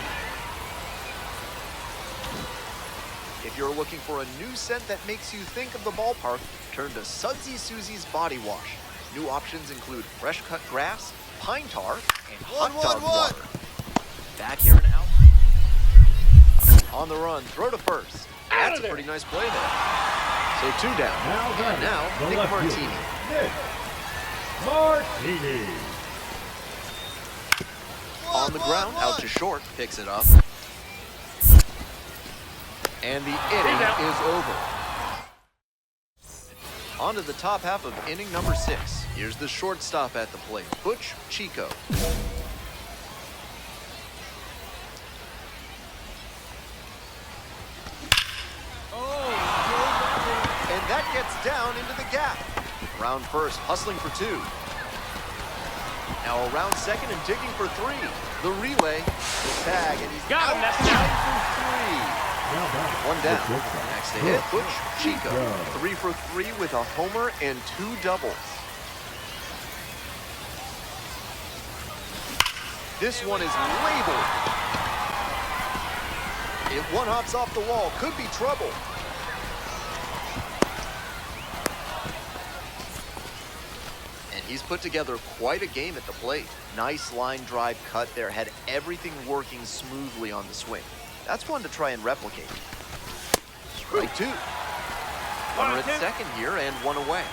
If you're looking for a new scent that makes you think of the ballpark, turn to Sudsy Susie's Body Wash. New options include fresh cut grass, pine tar, and hot dog water. Back here and out. On the run, throw to first. That's a pretty nice play there. So 2 down. And now, Nick Martini. On the ground, out to short, picks it up. And the inning is over. On to the top half of inning number 6. Here's the shortstop at the plate, Butch Chico. And that gets down into the gap. Round first, hustling for 2. Now around second and digging for 3. The relay, the tag, and he's Got him, out that's 9 for 3. One down. Next to hit, Butch Chico. 3 for 3 with a homer and 2 doubles. This one is labeled. It one-hops off the wall. Could be trouble. And he's put together quite a game at the plate. Nice line drive cut there. Had everything working smoothly on the swing. That's one to try and replicate. Strike 2. Runner at second here and 1 away.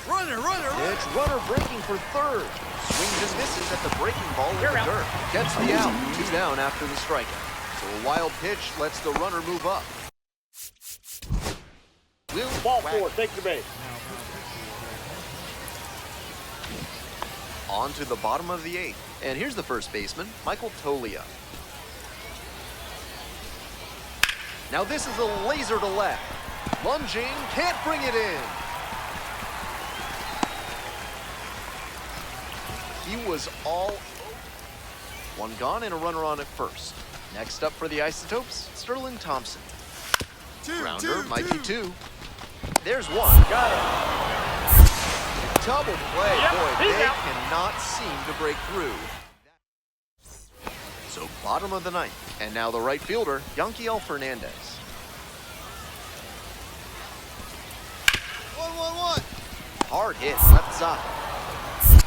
Runner, runner, runner. It's runner breaking for third. Swings and misses at the breaking ball in the dirt. Gets the out. 2 down after the strikeout. So a wild pitch lets the runner move up. Ball 4, take the base. On to the bottom of the 8th. And here's the first baseman, Michael Tolia. Now this is a laser to left. Lunging, can't bring it in. He was all... 1 gone and a runner on at first. Next up for the Isotopes, Sterling Thompson. Grounder, might be 2. There's 1. Got it. Double play. Yep, Boy, he's they out. cannot seem to break through. So bottom of the 9th. And now the right fielder, Yanquiel Fernandez. 1-1-1. Hard hit, left side.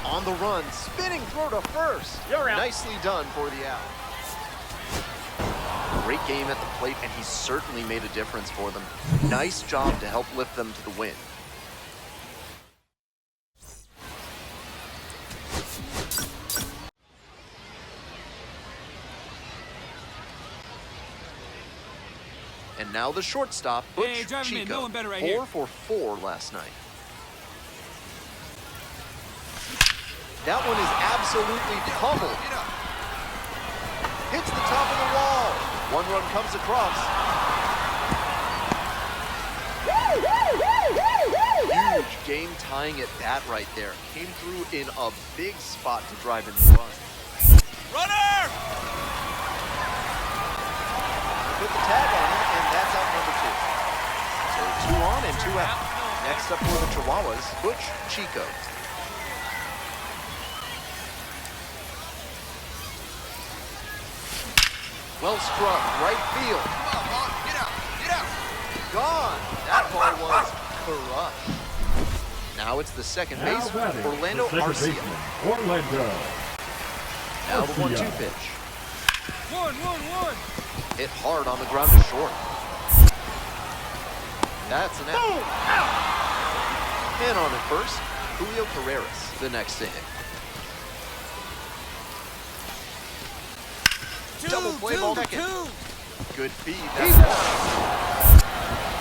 On the run, spinning throw to first. You're out. Nicely done for the out. Great game at the plate, and he certainly made a difference for them. Nice job to help lift them to the win. And now the shortstop, Butch Hey, drive him in. Chico. No one better right 4 here. for 4 last night. That one is absolutely pummeled. Hits the top of the wall. 1 run comes across. Huge game-tying at bat right there. Came through in a big spot to drive in the run. Runner! Put the tag on him, and that's out number 2. So 2 on and 2 out. Next up for the Chihuahuas, Butch Chico. Well struck, right field. Come on, Vaughn. Get out. Get out. Gone. That ball was crushed. Now it's the second base, Orlando Arcia. Orlando. Now the 1-2 pitch. 1-1-1. Hit hard on the ground to short. That's an out. And on at first, Julio Carreras, the next to hit. Double play ball second. Good feed. That's one.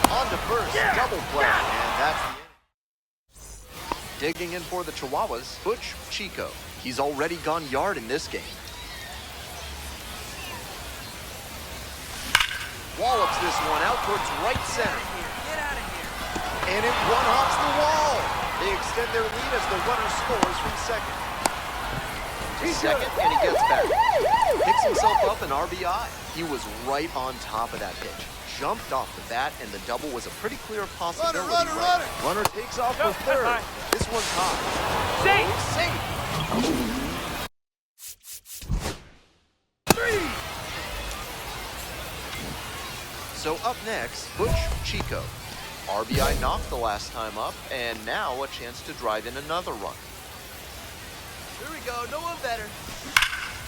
On to first. Double play. And that's the end. Digging in for the Chihuahuas, Butch Chico. He's already gone yard in this game. Wallops this one out towards right center. Get out of here. And it one-hops the wall. They extend their lead as the runner scores from second. To second, and he gets back. Picks himself up an RBI. He was right on top of that pitch. Jumped off the bat, and the double was a pretty clear possibility. Runner takes off for third. This one's hot. Safe. So up next, Butch Chico. RBI knocked the last time up, and now a chance to drive in another run. Here we go. No one better.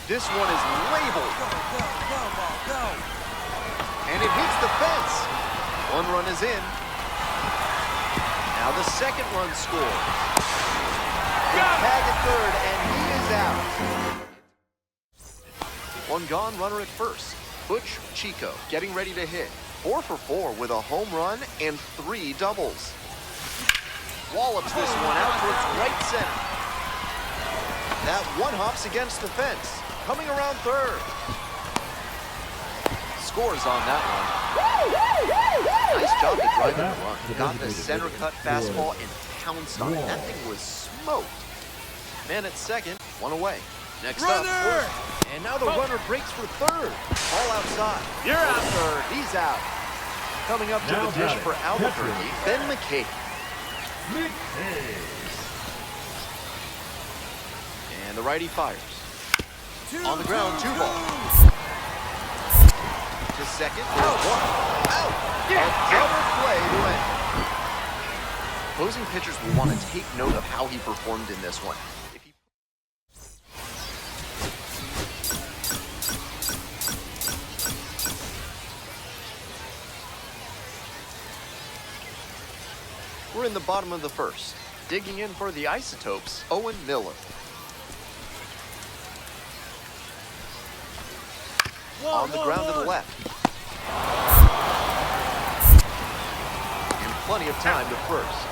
This one is labeled. Go, go, go, ball, go. And it hits the fence. 1 run is in. Now the second run scores. Tag at third, and he is out. 1 gone, runner at first. Butch Chico getting ready to hit. 4 for 4 with a home run and 3 doubles. Wallops this one out towards right center. That one hops against the fence. Coming around third. Scores on that one. Nice job to drive in the run. Got the center cut fastball and pounced on it. That thing was smoked. Man at second, 1 away. Next Runner! up, and now the runner breaks for third. Ball outside. You're out. Third, he's out. Coming up to Now the dish batting, for Albuquerque, catcher. Ben McKay. McKay. And the righty fires. Two, On the ground, two ball. To second, there's one. Out! A double play to end. Opposing pitchers will want to take note of how he performed in this one. If he... We're in the bottom of the first. Digging in for the Isotopes, Owen Miller. On the ground to the left. And plenty of time to first.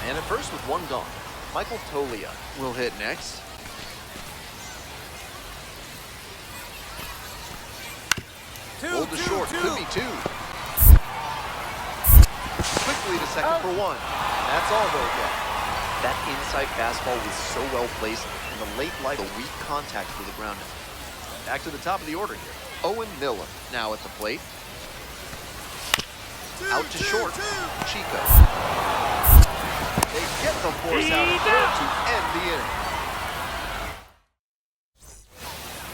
And at first with one gone. Michael Tolia will hit next. Hold to short, could be two. Quickly to second for one. That's all they'll get. That inside fastball was so well placed, and the late light a weak contact for the ground. Back to the top of the order here. Owen Miller now at the plate. Out to short. Chico. They get the force out of third to end the inning.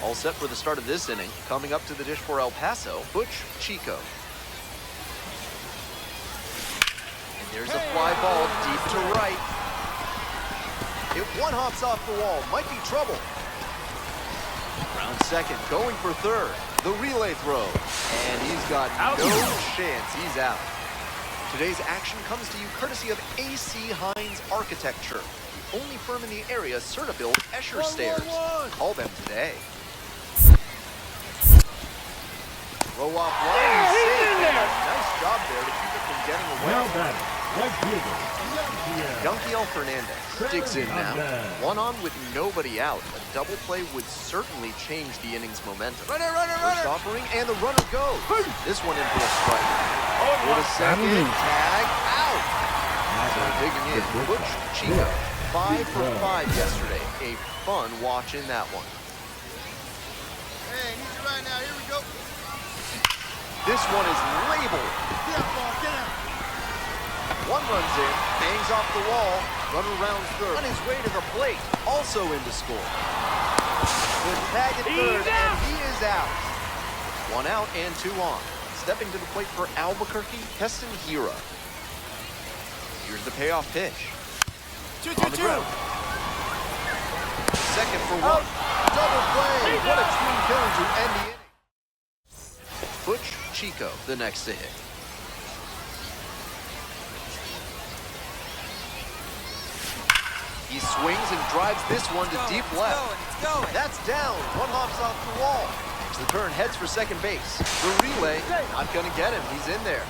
All set for the start of this inning. Coming up to the dish for El Paso, Butch Chico. And there's a fly ball deep to right. If one hops off the wall, might be trouble. Round second, going for third. The relay throw. And he's got no chance. He's out. Today's action comes to you courtesy of AC Hines Architecture, the only firm in the area to build Escher stairs. Call them today. Throw off line. He's safe. Nice job there to keep it from getting away. Now batting, right fielder, Yankiel Fernandez digs in now. One on with nobody out. A double play would certainly change the inning's momentum. First offering, and the runner goes. This one in for a strike. With a second, tag out. So digging in, Butch Chico. 5 for 5 yesterday. A fun watch in that one. Hey, need you right now. Here we go. This one is labeled. Get out, ball. Get out. One runs in, bangs off the wall, runner rounds third. On his way to the plate, also in to score. The tag at third, and he is out. One out and two on. Stepping to the plate for Albuquerque, Keston Hira. Here's the payoff pitch. On the ground. Second for one. Double play. What a twin killing to end the inning. Butch Chico, the next to hit. He swings and drives this one to deep left. It's going. That's down. One hops off the wall. Makes the turn, heads for second base. The relay, not going to get him. He's in there.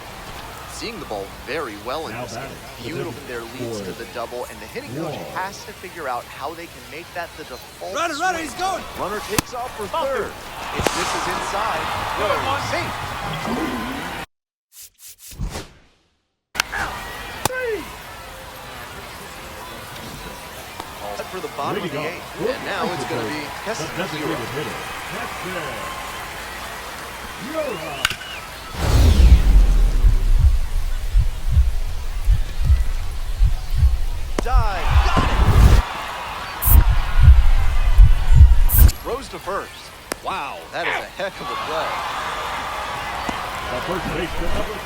Seeing the ball very well in Now this batting, game. Beautiful there leads to the double, and the hitting coach has to figure out how they can make that the default Runner, swing. he's going. Runner takes off for third. It misses inside. Safe. All set for the bottom of the eighth. And now it's going to be the Keston designated Hira. hitter. Catcher. Yura. Dive. Got it. Throws to first. Wow, that is a heck of a play. The first baseman, number 6.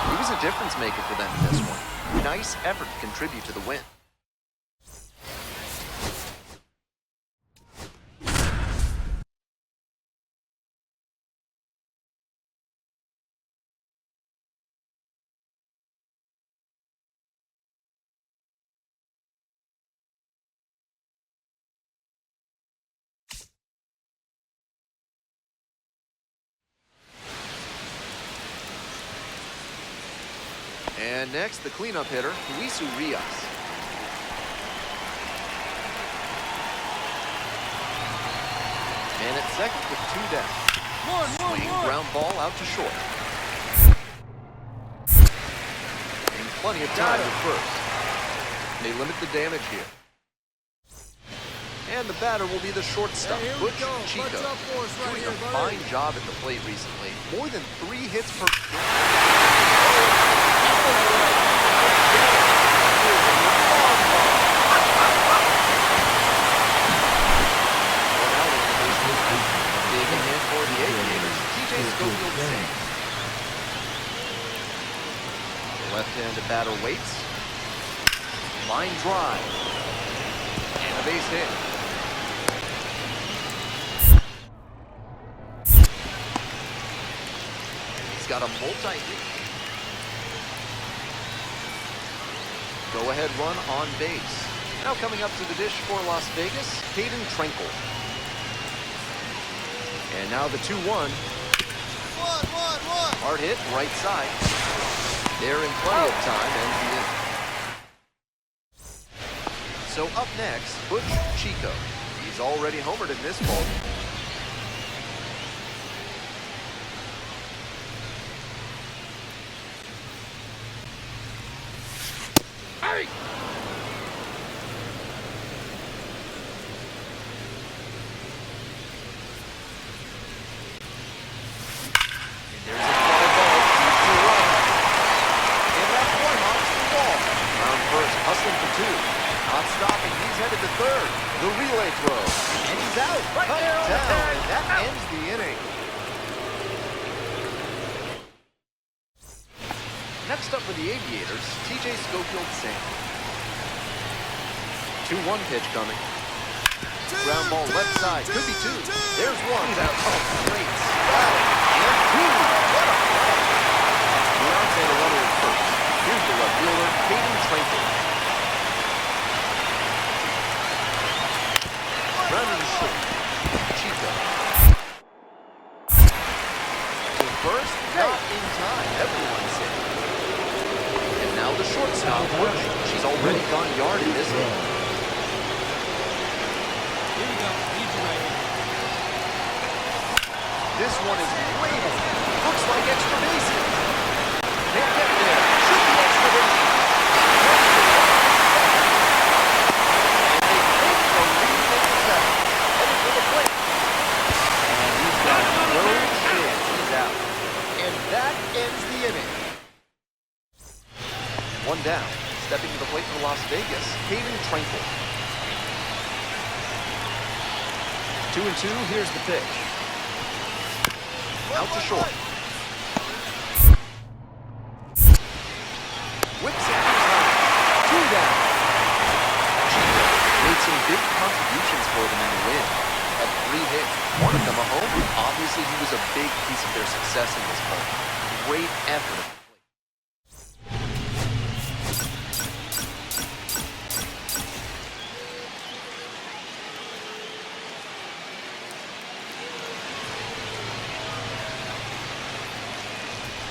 He was a difference maker for them in this one. Nice effort to contribute to the win. And next, the cleanup hitter, Luis Urias. And at second with two down. Swing, ground ball out to short. And plenty of time at first. They limit the damage here. And the batter will be the shortstop, Hey, here we Butch go. Chico. What's up for us right Doing here, a buddy? fine job at the plate recently. More than 3 hits per Big hit for the Aviators. TJ Schofield saves. The left-handed batter waits. Line drive. And a base hit. He's got a multi-hit. Go-ahead run on base. Now coming up to the dish for Las Vegas, Caden Trenkle. And now the 2-1. One. Hard hit, right side. They're in plenty of time, and the inning. So up next, Butch Chico. He's already homered in this ball. Hey! Not stopping, he's headed to third. The relay throw. And he's out. Cut down. And that ends the inning. Next up for the Aviators, TJ Schofield Sam. 2-1 pitch coming. Ground ball left side. Could be 2. There's 1. That's great. And 2. What a play. Grounds and a runner at first. Here's the left fielder, Caden Trenkle. Running short. Chico. To first, not in time. Everyone's in. And now the shortstop, Butch. She's already gone yard in this game. Here you go. Need you right here. This one is way over. Looks like extra bases. Can't get there. Should be extra bases. One down. Stepping to the plate for Las Vegas, Caden Trenkle. 2-2, here's the pitch. Out to short. Whips it. 2 down. Chico made some big contributions for them in the win. Had 3 hits, one of them a home. Obviously, he was a big piece of their success in this ball. Great effort.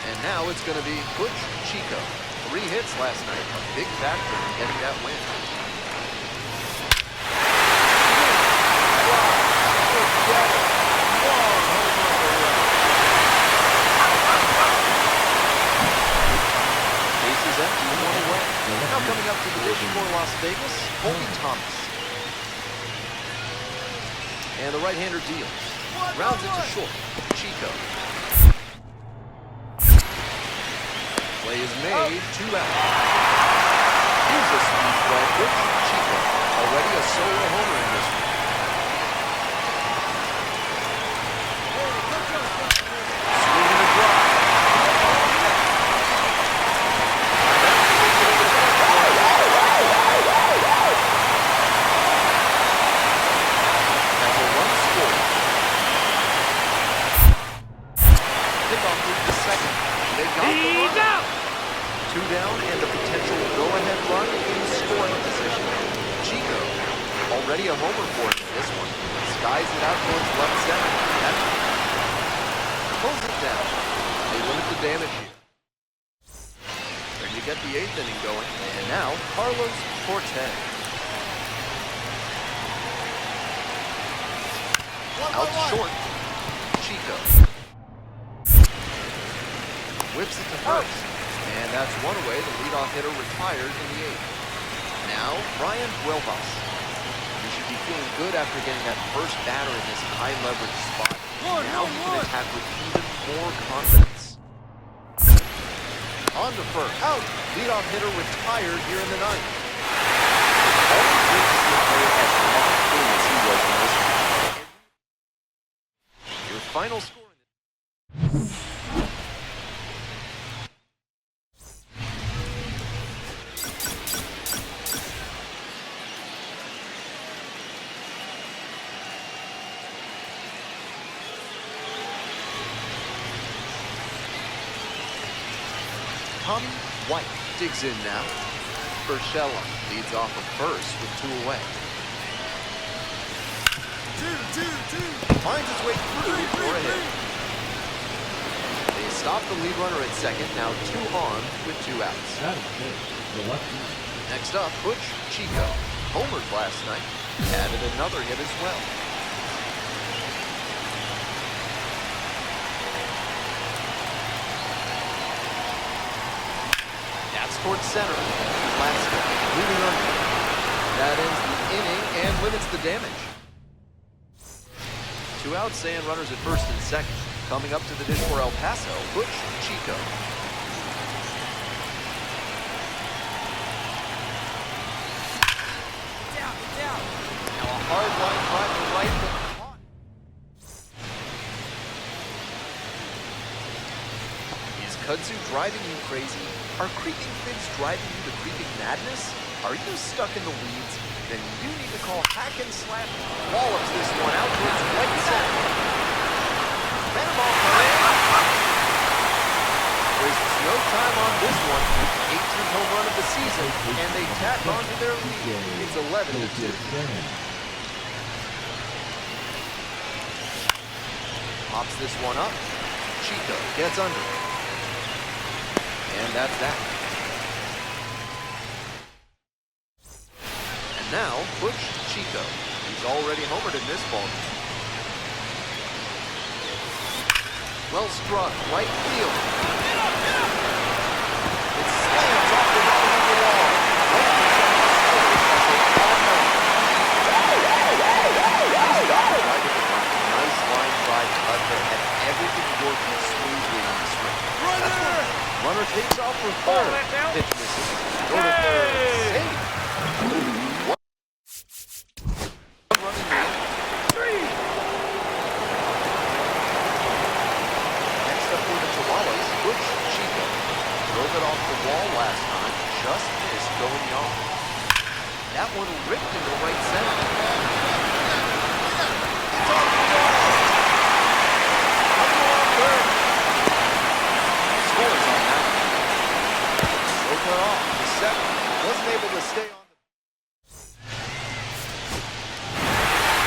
And now it's going to be Butch Chico. 3 hits last night. A big factor in getting that win. Bases empty, 1 away. Now coming up to the dish for Las Vegas, Colby Thomas. And the right-hander deals. Rounds it to short. Chico. Play is made, 2 out. Here's a speed play, Butch Chico. Already a solo homer in this one. Swing and a drive. As a run scored. Kickoff move to second. They got the run. 2 down and a potential go-ahead run in scoring position. Chico, already a homer for him in this one. Skies it out towards left center. That's pulls it down. They limit the damage here. And you get the 8th inning going. And now, Carlos Cortez. Out short. Chico. Whips it to first. And that's 1 away. The leadoff hitter retired in the 8th. Now, Ryan Huelvas. He should be feeling good after getting that first batter in this high leverage spot. Now he can attack with even more confidence. On to first. Out. Leadoff hitter retired here in the ninth. Always great to see a player as locked in as he was in this one. Your final score. Tommy White digs in now. Urshela leads off of first with 2 away. Finds its way through for a hit. They stop the lead runner at second, now 2 on with 2 outs. Next up, Butch Chico. Homered last night, added another hit as well. Towards center. Gladstone moving under. That ends the inning and limits the damage. 2 outs and runners at first and second. Coming up to the dish for El Paso, Butch Chico. Down, down. Now a hard line drive to right, but caught. Is Kudzu driving you crazy? Are creeping figs driving you to creeping madness? Are you stuck in the weeds? Then you need to call Hack and Slap. Wallops this one out towards right center. Benjamin wastes no time on this one. 18th home run of the season, and they tack on to their lead. It's 11-2. Pops this one up. Chico gets under it. And that's that. And now, Butch Chico. He's already homered in this ballgame. Well struck, right field. It slams off the bottom of the wall. Nice line drive cut that had everything working smoothly on the swing. Runner takes off for third. Pitch misses. Go to third. Safe. Running lead. 3. Next up for the Chihuahuas, Butch Chico. Drove it off the wall last time. Just missed going off. That one ripped into right center. It's off the wall. Runner on third. Scores on that. Off the 7th. Wasn't able to stay on the...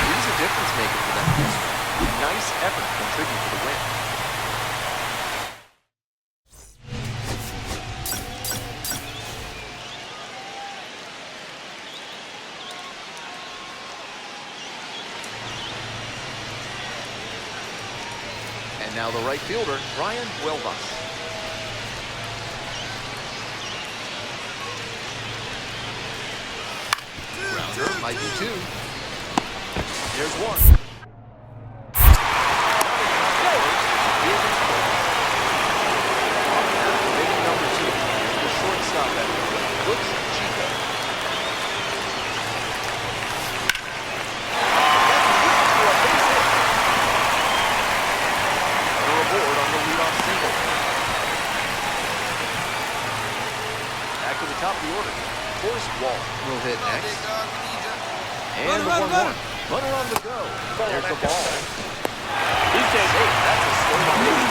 He's a difference maker for them this one. Nice effort to contribute to the win. And now the right fielder, Ryan Huelvas. Might be 2. There's 1. Maybe number 2. The shortstop at Butch Chico. Runner aboard on the leadoff single. Back to the top of the order. Forrest Wall will hit next. And the 1-1. Runner on the go. There's the ball. He's safe. That's a stolen base.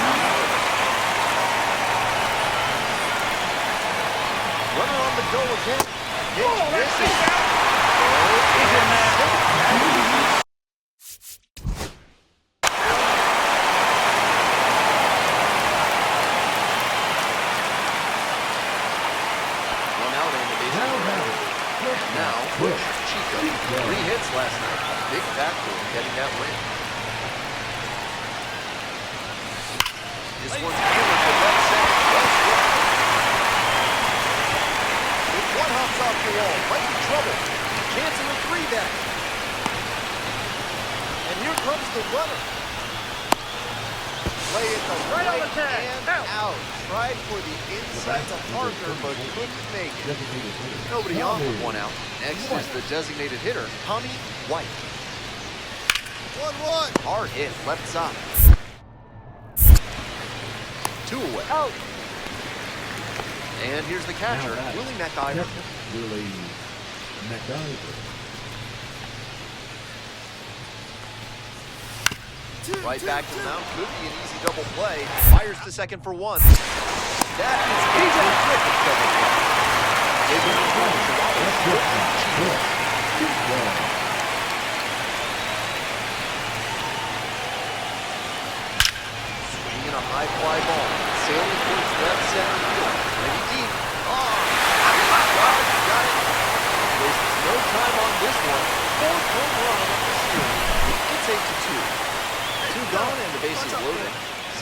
Runner on the go again. Pitch misses. He's in there. One out on the base. Now, Butch Chico. 3 hits last night. Big factor in getting that win. This one's killer for left center. With 1 hops off the wall. Might be trouble. Chance of a three back. And here comes the runner. Play it the right and out. Tried for the inside to Parker, but couldn't make it. Nobody on with one out. Next is the designated hitter, Tommy White. 1-1. Hard hit, left side. 2 away. Out. And here's the catcher, Willie McIver. Willie McIver. Right back to the mound. Could be an easy double play. Fires to second for 1. That is a terrific double play. Taking the run to swinging a high fly ball. Sailing towards left center field. Ready deep. Oh, got it. Wastes no time on this one. 4th home run of the series. It's 8-2. 2 gone and the bases loaded.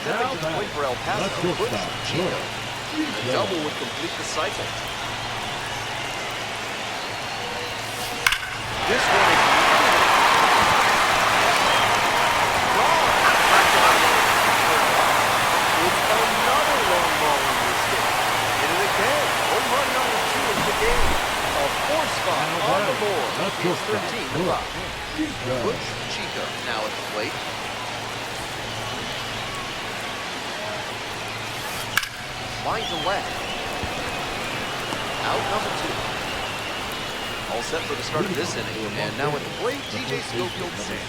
Stepping to the plate for El Paso, Butch Chico. A double would complete the cycle. This one is wrong. It's another long ball in this game. Hit it again. Home run number 2 of the game. A 4th spot on the board. It's 13-5. Butch Chico now at the plate. Line to left. Out number 2. All set for the start of this inning. And now at the plate, TJ Schofield Sam.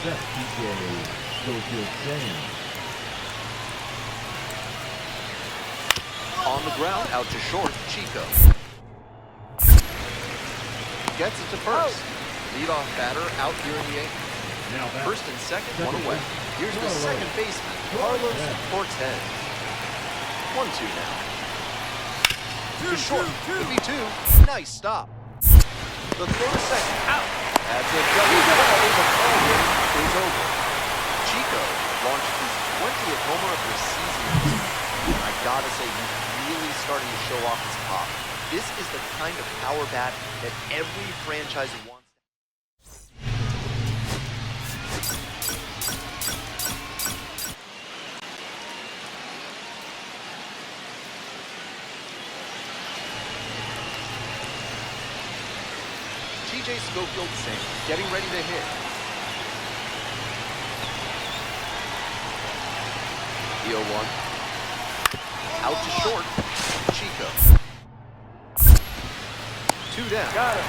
On the ground, out to short, Chico. Gets it to first. Leadoff batter out here in the 8th. First and second, 1 away. Here's the second baseman, Carlos Cortez. 1-2 now. To short, could be 2. Nice stop. The throw to second, out. That's a double play. The ball game is over. Chico launched his 20th homer of the season. And I gotta say, he's really starting to show off his pop. This is the kind of power bat that every franchise wants. TJ Schofield Singh getting ready to hit. The 0-1. Out to short. Chico. 2 down. Got it.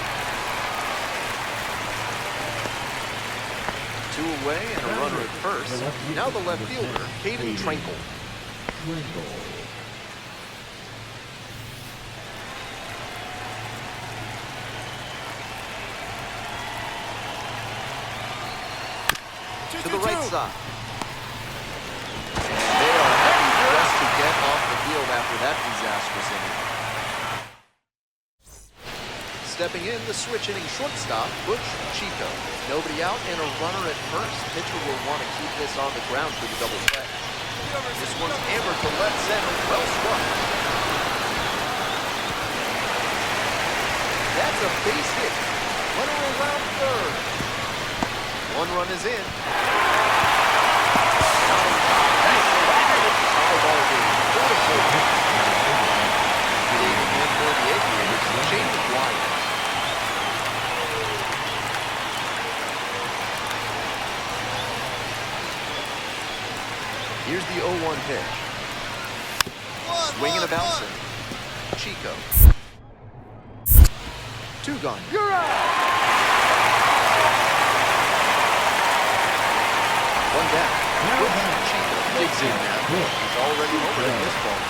2 away and a runner at first. Now the left fielder, Caden Tranquil. To the right side. They are happy just to get off the field after that disastrous inning. Stepping in, the switch hitting shortstop, Butch Chico. Nobody out and a runner at first. Pitcher will want to keep this on the ground for the double play. This one's hammered to left center. Well struck. That's a base hit. Runner around third. 1 run is in. Here's the 0-1 pitch. Swinging a bouncer. Chico. 2 gone. You're out! 1 down. Chico digs in now. He's already over in this ball.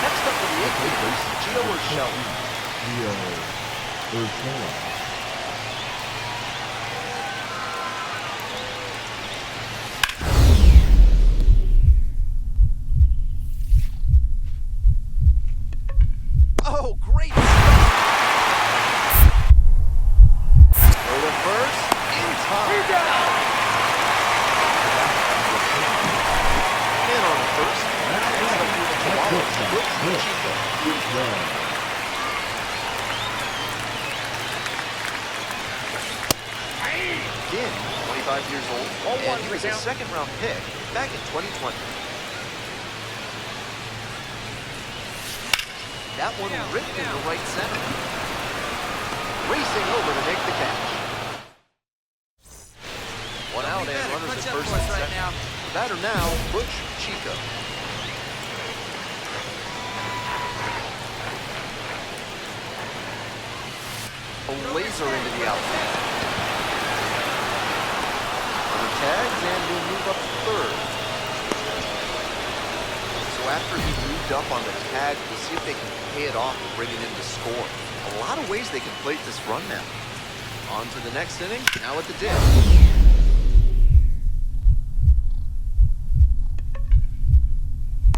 Next up for the 8th, Gio Urshela. Oh, great stop. 25 years old, and he was a second-round pick back in 2020. That one ripped into right center. Racing over to make the catch. One out and runners at first and second. Batter now, Butch Chico. A laser into the outfield. Runner tags and will move up to third. So after he moved up on the tag, we'll see if they can pay it off and bring it in to score. A lot of ways they can plate this run now. On to the next inning, now at the dish.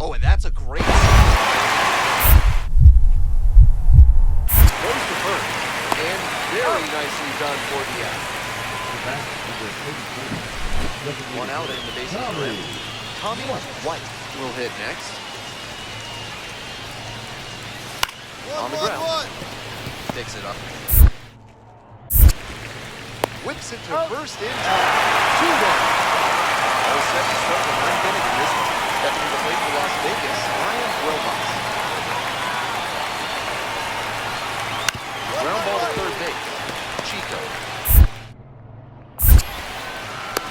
Oh, and that's a great goes to first. And very nicely done for the out. One out and the bases clear. Tommy White will hit next. On the ground. Picks it up. Whips it to first in time. 2-1. All set to start the ninth inning in this one. Stepping to the plate for Las Vegas, Ryan Wilbus. Ground ball to third base. Chico.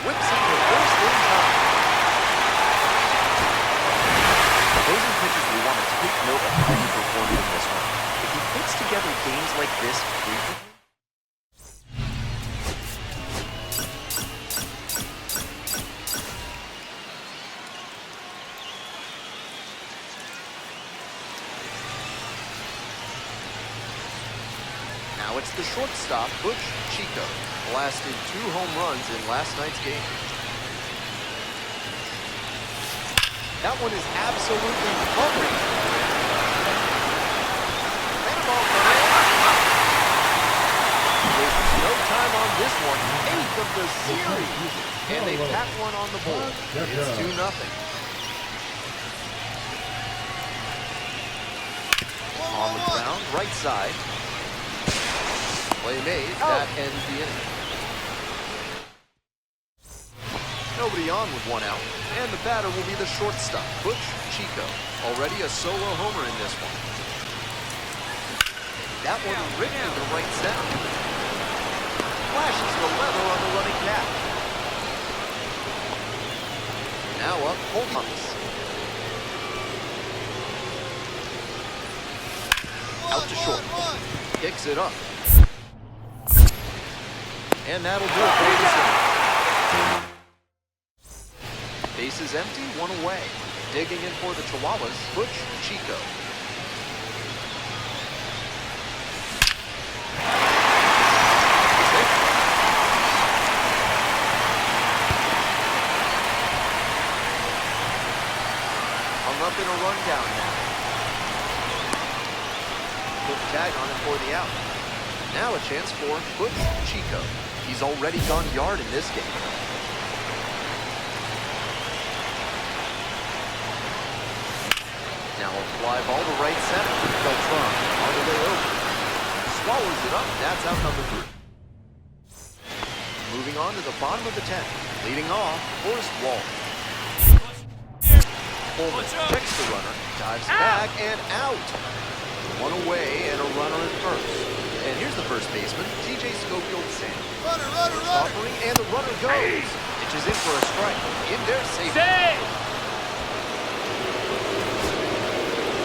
Whips it to first in time. Opposing pitchers will want to take note of how he performed in this one. If he puts together games like this frequently, now it's the shortstop, Butch Chico. Blasted 2 home runs in last night's game. That one is absolutely bubbling. And a ball coming in. There's no time on this one. 8th of the series. And they pack one on the board. It's 2-0. On the ground, right side. Play made, that ends the inning. Nobody on with 1 out, and the batter will be the shortstop, Butch Chico. Already a solo homer in this one. That one ripped into right center. Flashes the leather on the running catch. Now up, Holmes. Out to short. Picks it up. And that'll do it for this inning. Bases empty, 1 away. Digging in for the Chihuahuas, Butch Chico. Hung up in a rundown now. Put the tag on it for the out. Now a chance for Butch Chico. He's already gone yard in this game. Now a fly ball to right center. Beltran on the way over. Swallows it up. That's out number 3. Moving on to the bottom of the 10th. Leading off, Forrest Wall. Coleman checks the runner, dives back and out. 1 away and a runner at first. And here's the first baseman, TJ Schofield Sam. Runner. Offering, and the runner goes. Pitches in for a strike. In there, safe.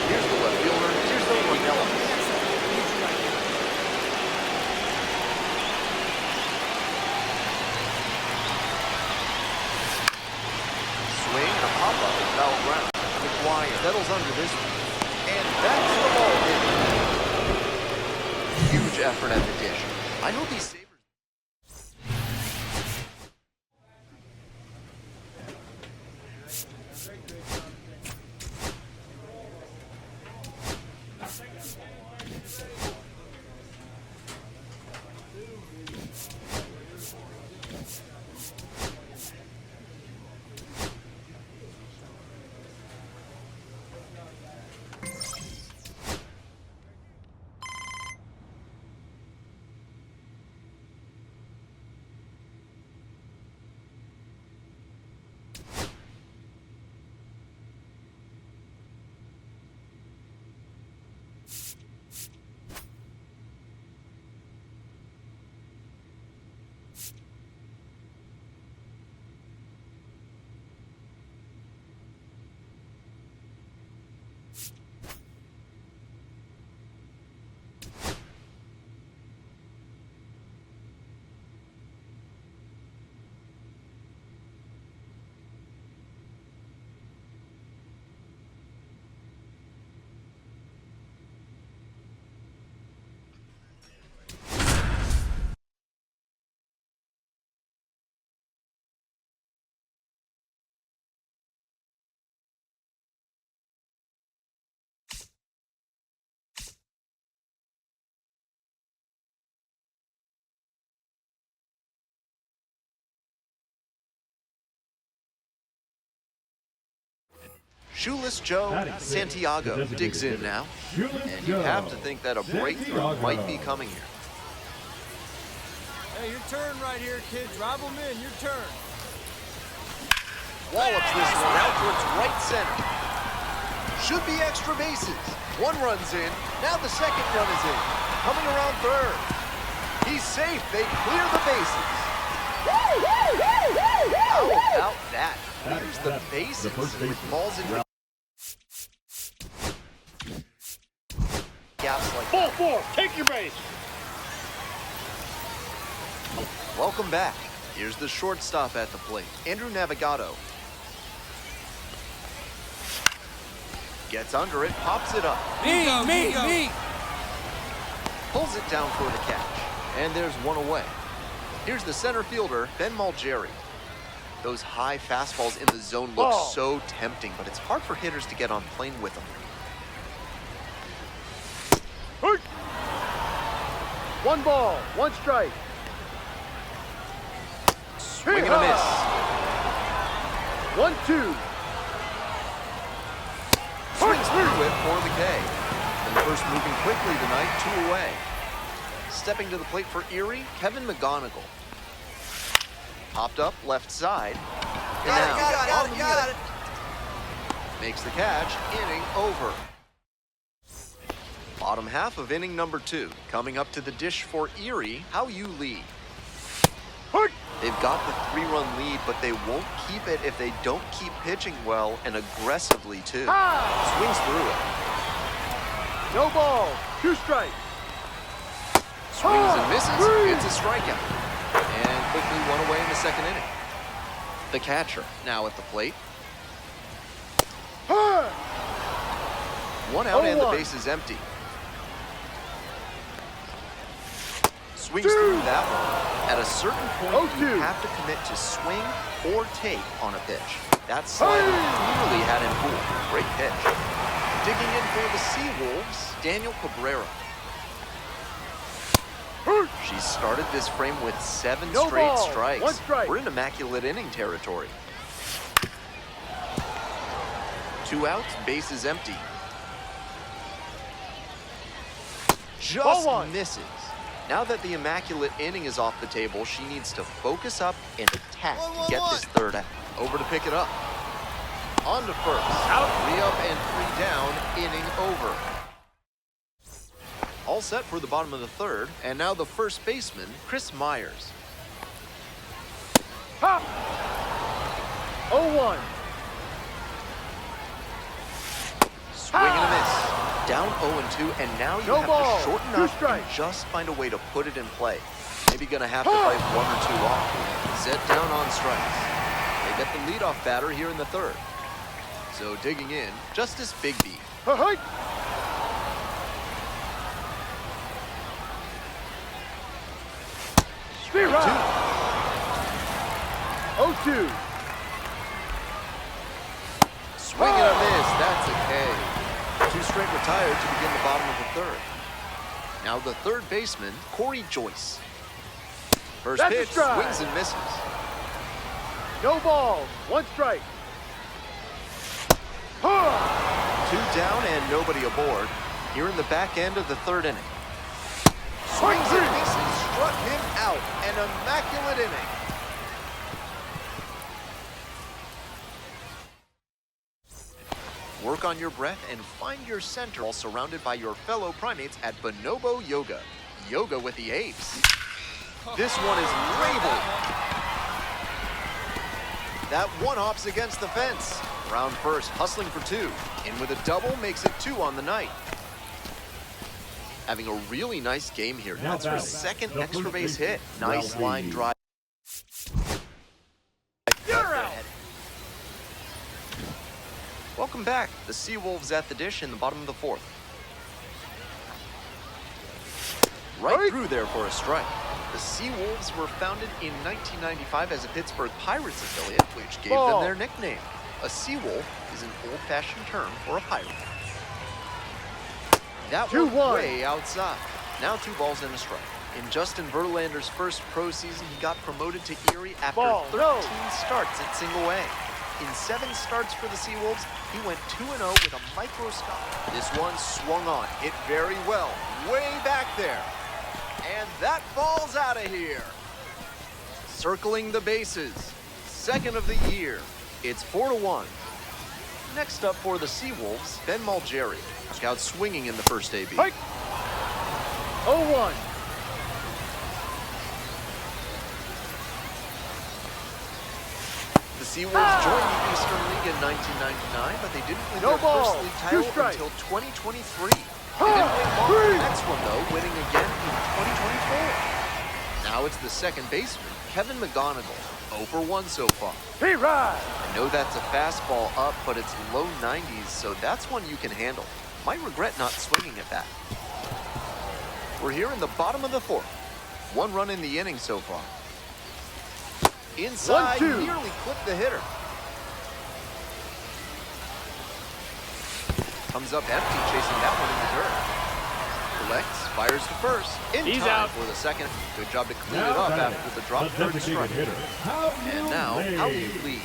Here's the left fielder. Here's the Ronella. Swing and a pop-up at foul ground. McGuire settles under this one. And that's the ball hit. Huge effort at the dish. I hope he's Sabres. Shoeless Joe Santiago digs in now, and you have to think that a breakthrough might be coming here. Hey, your turn right here, kid. Drive them in. Your turn. Wallops this one out towards right center. Should be extra bases. One run's in. Now the second run is in. Coming around third. He's safe. They clear the bases. How about that? Clears the bases with balls in gaps like Ball four, take your base. Welcome back. Here's the shortstop at the plate, Andrew Navigado. Gets under it, pops it up. Me. Pulls it down for the catch. And there's one away. Here's the center fielder, Ben Malgeri. Those high fastballs in the zone look so tempting, but it's hard for hitters to get on plane with them. One ball, one strike. Swing and a miss. 1-2. Swings through it for the K. And the first moving quickly tonight, 2 away. Stepping to the plate for Erie, Kevin McGonigal. Popped up left side. And now Got it. makes the catch, inning over. Bottom half of inning number 2. Coming up to the dish for Erie, how you lead. They've got the 3-run lead, but they won't keep it if they don't keep pitching well and aggressively too. Swings through it. No ball, 2 strikes. Swings and misses. It's a strikeout. And quickly 1 away in the second inning. The catcher now at the plate. 1 out and the base is empty. Swings through that one. At a certain point, you have to commit to swing or take on a pitch. That slider clearly had him fooled. Great pitch. Digging in for the Seawolves, Daniel Cabrera. She's started this frame with 7 straight strikes. 1 strike. We're in immaculate inning territory. 2 outs, base is empty. Just misses. Now that the immaculate inning is off the table, she needs to focus up and attack to get this 3rd out. Over to pick it up. On to first. Out. 3 up and 3 down, inning over. All set for the bottom of the 3rd, and now the first baseman, Chris Myers. 0-1. Swing and a miss. Down 0-2, and now you have to shorten up and just find a way to put it in play. Maybe gonna have to fight 1 or 2 off. Set down on strikes. They get the leadoff batter here in the 3rd. So digging in, Justice Bigby. 0-2. Swing and a miss, that's a K. 2 straight retired to begin the bottom of the 3rd. Now the 3rd baseman, Corey Joyce. First pitch, swings and misses. No balls, 1 strike. 2 down and nobody aboard. Here in the back end of the 3rd inning. Swings and misses, struck him out. An immaculate inning. Work on your breath and find your center while surrounded by your fellow primates at Bonobo Yoga. Yoga with the apes. This one is labeled. That one hops against the fence. Round first, hustling for 2. In with a double makes it 2 on the night. Having a really nice game here. That's her 2nd extra base hit. Nice line drive. Welcome back. The Seawolves at the dish in the bottom of the 4th. Right through there for a strike. The Seawolves were founded in 1995 as a Pittsburgh Pirates affiliate, which gave them their nickname. A Seawolf is an old-fashioned term for a pirate. That went way outside. Now 2 balls and a strike. In Justin Verlander's first pro season, he got promoted to Erie after 13 starts at single A. In 7 starts for the Seawolves, he went 2-0 with a microscopic. This one swung on, hit very well, way back there. And that ball's out of here. Circling the bases, second of the year. It's 4-1. Next up for the Seawolves, Ben Malgeri. Struck out swinging in the first AB. 0-1. The Seawolves joined the Eastern League in 1999, but they didn't win No their ball. first league title 2 strikes. until 2023. They didn't win long in the next one, though, winning again in 2024. Now it's the second baseman, Kevin McGonigal, 0 for 1 so far. P-Ride. I know that's a fastball up, but it's low 90s, so that's one you can handle. Might regret not swinging at that. We're here in the bottom of the 4th. 1 run in the inning so far. Inside, 1-2. nearly clipped the hitter. Comes up empty, chasing that one in the dirt. Collects, fires to first. In He's time out. for the second. Good job to clean Now it up batting, after the drop the third designated strike. hitter, And now, Howie Lee.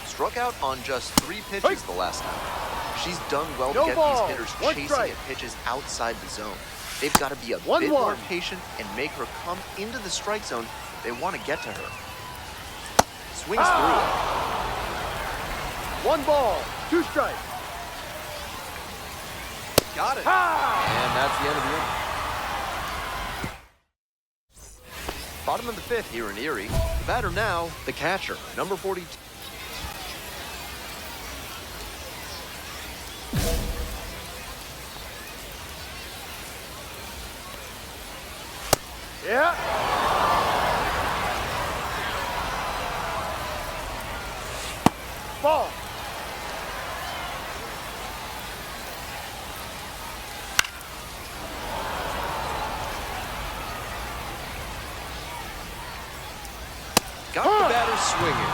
Struck out on just 3 pitches the last time. She's done well No to get ball. these hitters 1 chasing strike. at pitches outside the zone. They've got to be a 1-1. bit more patient and make her come into the strike zone if they want to get to her. Swings through it. 1 ball, 2 strikes. Got it. Ah! And that's the end of the inning. Bottom of the 5th here in Erie. The batter now, the catcher, number 42. Yeah. Ball. Got the batter swinging.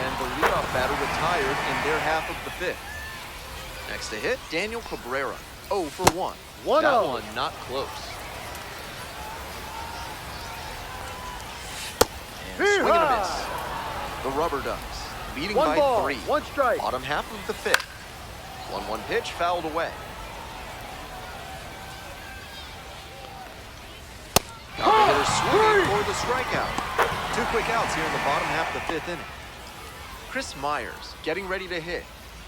And the leadoff batter retired in their half of the 5th. Next to hit, Daniel Cabrera, 0 for 1. 1-0. That one not close. And swing and a miss. The Rubber Ducks, leading 1 by ball, 3. 1 strike. Bottom half of the 5th. 1-1 pitch fouled away. Got the hitter swinging for the strikeout. 2 quick outs here in the bottom half of the 5th inning. Chris Myers getting ready to hit.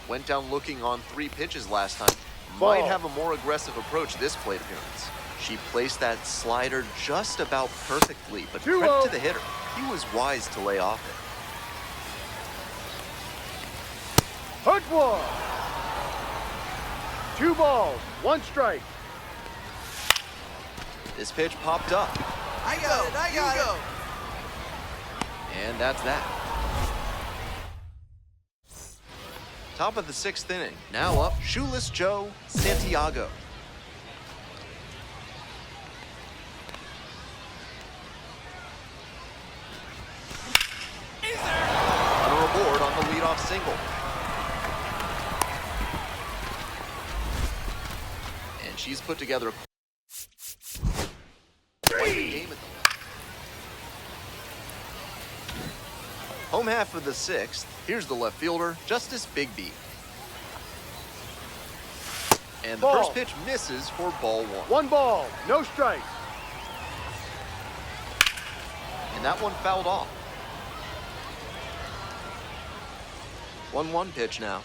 Went down looking on 3 pitches last time. Might Ball. have a more aggressive approach this plate appearance. She placed that slider just about perfectly, but 2-0. credit to the hitter. He was wise to lay off it. Hook 1. 2 balls, 1 strike. This pitch popped up, I got it. I got it. and that's that. Top of the 6th inning. Now up, Shoeless Joe Santiago. Runner aboard on the leadoff single. And she's put together quite the game at the home half of the 6th. Here's the left fielder, Justice Bigby. And the Ball. first pitch misses for ball 1. 1 ball, no strikes. And that one fouled off. 1-1 pitch now.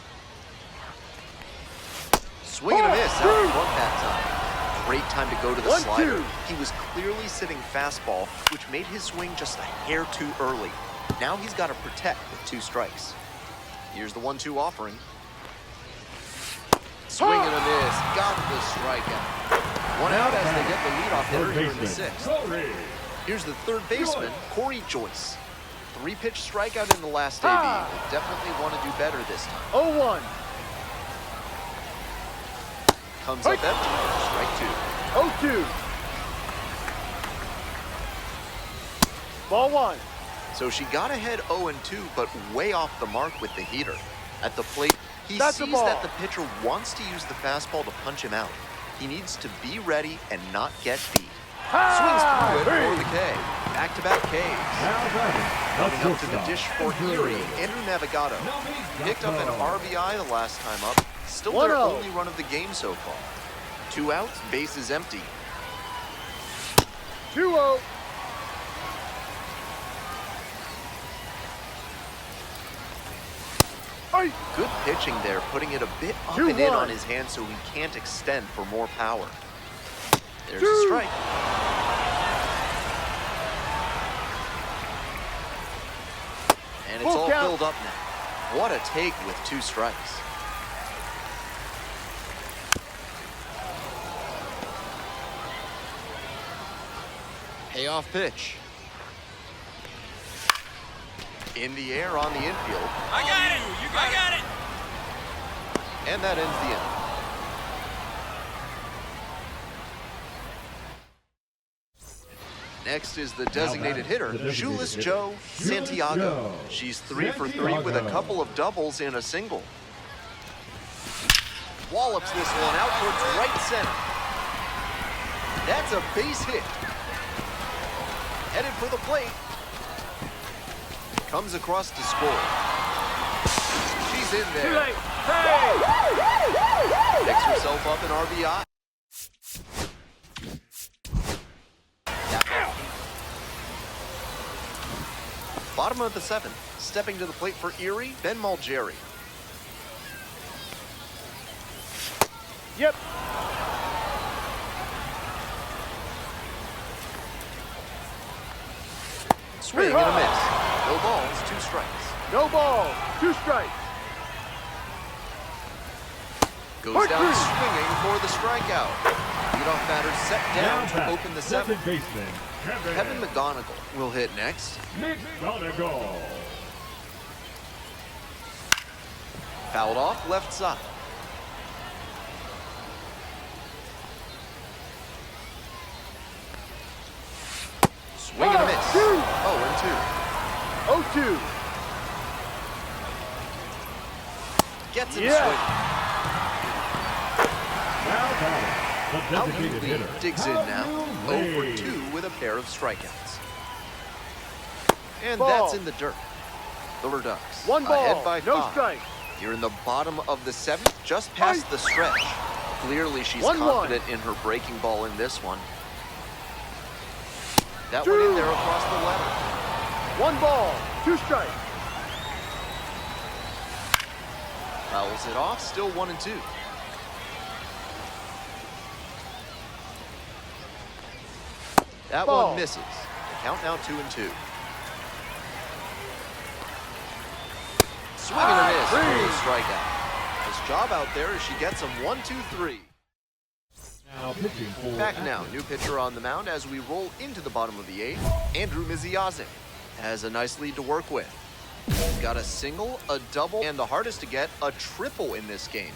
Swing and a miss out in front that time. Great time to go to the 1-2. slider. He was clearly sitting fastball, which made his swing just a hair too early. Now he's got to protect with 2 strikes. Here's the 1-2 offering. Swing and a miss. Got the strikeout. 1 out as they get the leadoff hitter here in the 6th. Corey. Here's the third baseman, Corey Joyce. 3-pitch strikeout in the last AB. Will definitely want to do better this time. 0-1. Comes up empty. Strike 2. 0-2. Ball 1. So she got ahead 0-2, but way off the mark with the heater. At the plate, he That's the sees ball. that the pitcher wants to use the fastball to punch him out. He needs to be ready and not get beat. Swings through it for the K. Back-to-back Ks. Coming up to the dish for Erie, Andrew Navigado. Picked up an RBI the last time up. Still their only run of the game so far. 2 outs, bases empty. 2-0. Good pitching there, putting it a bit up and in on his hand so he can't extend for more power. There's a strike. And it's all filled up now. What a take with 2 strikes. Payoff pitch. In the air on the infield. I got it. You got it. And that ends the inning. Next is the designated hitter, Shoeless Joe Santiago. She's 3 for 3 with a couple of doubles and a single. Wallops this one out towards right center. That's a base hit. Headed for the plate. Comes across to score. She's in there. Too late. Hey! Picks herself up an RBI. Bottom of the 7th. Stepping to the plate for Erie, Ben Malgeri. Yep. Swing and a miss. No balls, 2 strikes. No ball. 2 strikes. Goes down swinging for the strikeout. Leadoff batter set down to open the 7th. Second baseman, Kevin McGonigal will hit next. McGonigal. Fouled off left side. Swing and a miss. 0-2. 0-2. Gets him swinging. The Out designated Lee hitter. digs in now. 0-2 with a pair of strikeouts. And Ball. that's in the dirt. The Ducks 1 ball. ahead by 5. No strike. Here in the bottom of the 7th, just past the stretch. Clearly she's 1-1. confident in her breaking ball in this one. That went in there across the letter. 1 ball. 2 strikes. Fouls it off, still 1-2. That Ball. one misses. The count now 2-2. Swing and a miss for the strikeout. Nice job out there as she gets him 1-2-3. Now pitching for Back now, new pitcher on the mound as we roll into the bottom of the 8th. Andrew Miziazik has a nice lead to work with. He's got a single, a double, and the hardest to get, a triple in this game.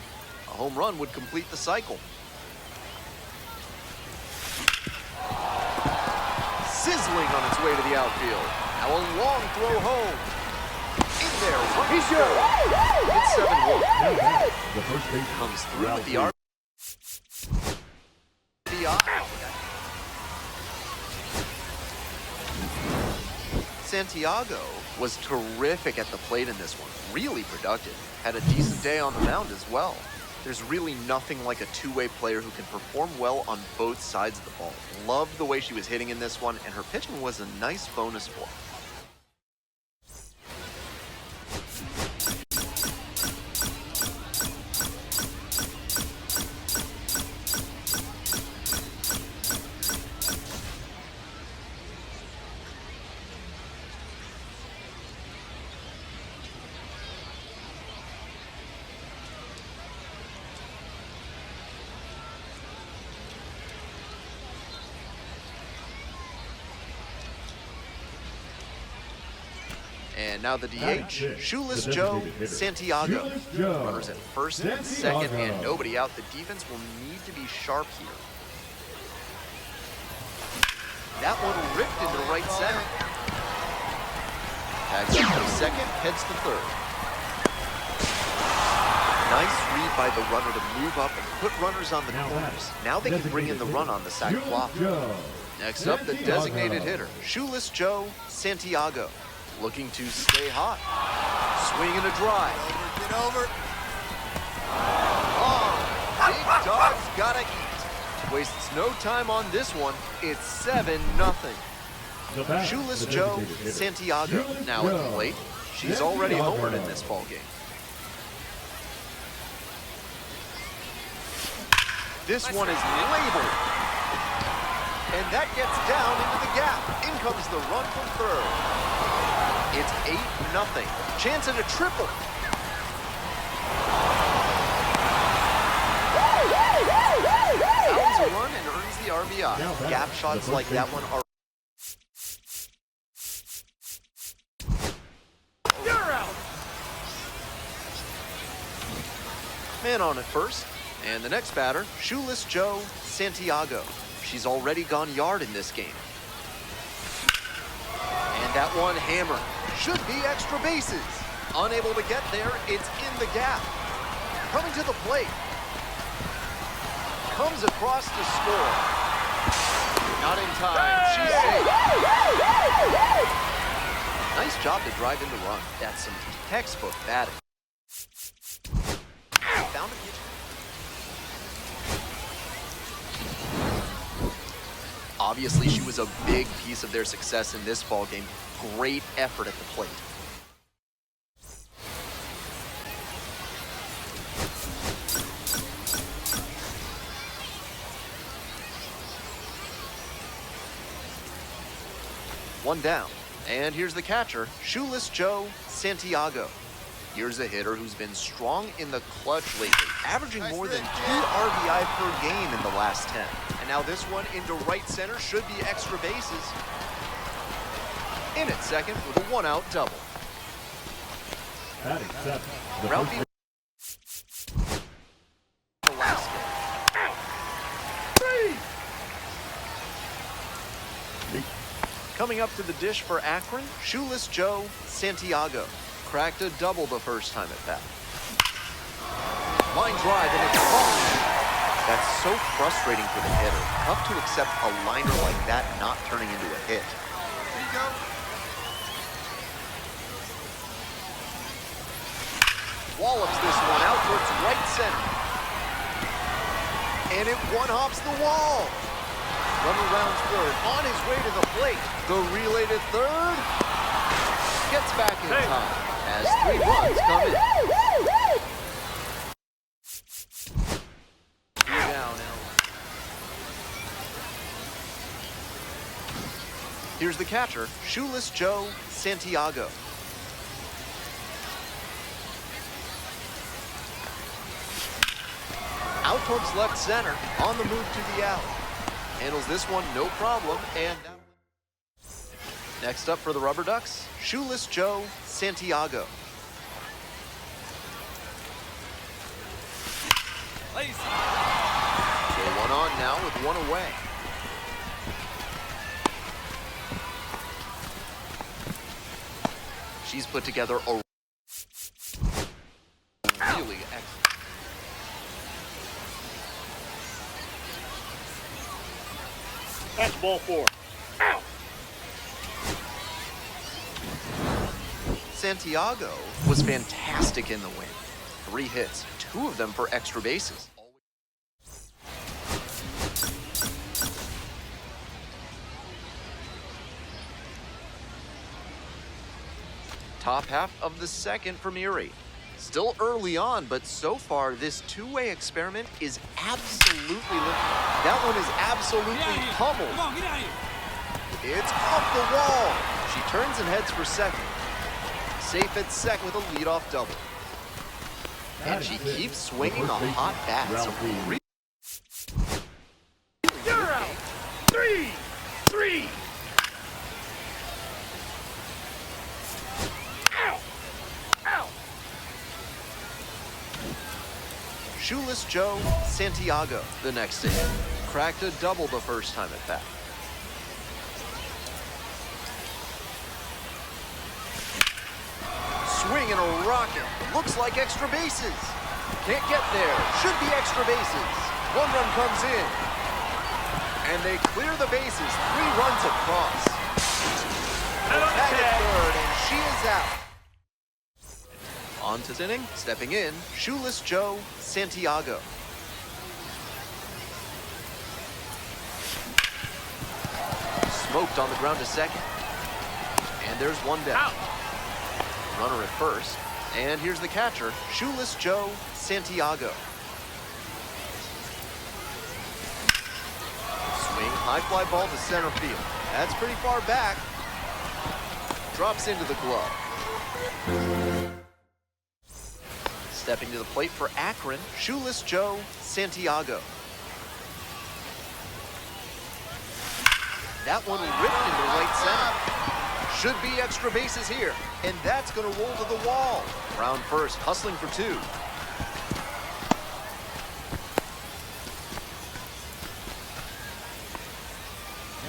A home run would complete the cycle. Sizzling on its way to the outfield. Now a long throw home. In there, running score. It's 7-1. the first base Comes through with the RBI. Santiago was terrific at the plate in this one. Really productive. Had a decent day on the mound as well. There's really nothing like a two-way player who can perform well on both sides of the ball. Loved the way she was hitting in this one, and her pitching was a nice bonus for her. And now the DH, Shoeless Joe Santiago. Runners at first and second, and nobody out. The defense will need to be sharp here. That one ripped into right center. Tags up to second, heads to third. Nice read by the runner to move up and put runners on the corners. Now they can bring in the run on the sac flop. Next up, the designated hitter, Shoeless Joe Santiago, looking to stay hot. Swing and a drive. Get over. Oh, big dog's gotta eat. Wastes no time on this one. It's 7-0. Shoeless Joe Santiago now at the plate. She's already homered in this ball game. This one is labeled. And that gets down into the gap. In comes the run from third. It's 8-0. Chance at a triple. Allen's a run and earns the RBI. Gap shots like that one are... You're out. Man on at first. And the next batter, Shoeless Joe Santiago. She's already gone yard in this game. And that one hammer. Should be extra bases. Unable to get there, it's in the gap. Coming to the plate. Comes across to score. Not in time. She's safe. Nice job to drive in the run. That's some textbook batting. Found a pitch. Obviously, she was a big piece of their success in this ball game. Great effort at the plate. One down. And here's the catcher, Shoeless Joe Santiago. Here's a hitter who's been strong in the clutch lately, averaging more than 2 RBI per game in the last 10. And now this one into right center, should be extra bases. In at second with a 1-out double. Route beat Alaska. Coming up to the dish for Akron, Shoeless Joe Santiago. Cracked a double the first time at bat. Line drive and it's caught. That's so frustrating for the hitter. Tough to accept a liner like that not turning into a hit. There you go. Wallops this one out towards right center. And it one-hops the wall. Runner rounds third, on his way to the plate. The relay to third. Gets back in time as 3 runs come in. Down, here's the catcher, Shoeless Joe Santiago. Out towards left center, on the move to the alley. Handles this one, no problem, and next up for the Rubber Ducks, Shoeless Joe Santiago. Lazy. So 1 on now with 1 away. She's put together a really excellent. That's ball 4. Out. Santiago was fantastic in the win. 3 hits, 2 of them for extra bases. Top half of the second from Erie. Still early on, but so far this 2-way experiment is absolutely looking. That one is absolutely pummeled. Come on, get out of here. It's off the wall. She turns and heads for second. Safe at second with a leadoff double. And she keeps swinging a hot bat. You're out. 3. Ow. Shoeless Joe Santiago, the next inning. Cracked a double the first time at bat. Swing and a rocket. Looks like extra bases. Can't get there. Should be extra bases. 1 run comes in. And they clear the bases, 3 runs across. Tag at third, and she is out. On to inning, stepping in, Shoeless Joe Santiago. Smoked on the ground to second. And there's one down. Runner at first. And here's the catcher, Shoeless Joe Santiago. Swing, high fly ball to center field. That's pretty far back. Drops into the glove. Stepping to the plate for Akron, Shoeless Joe Santiago. That one ripped into right center. Should be extra bases here, and that's going to roll to the wall. Round first, hustling for 2.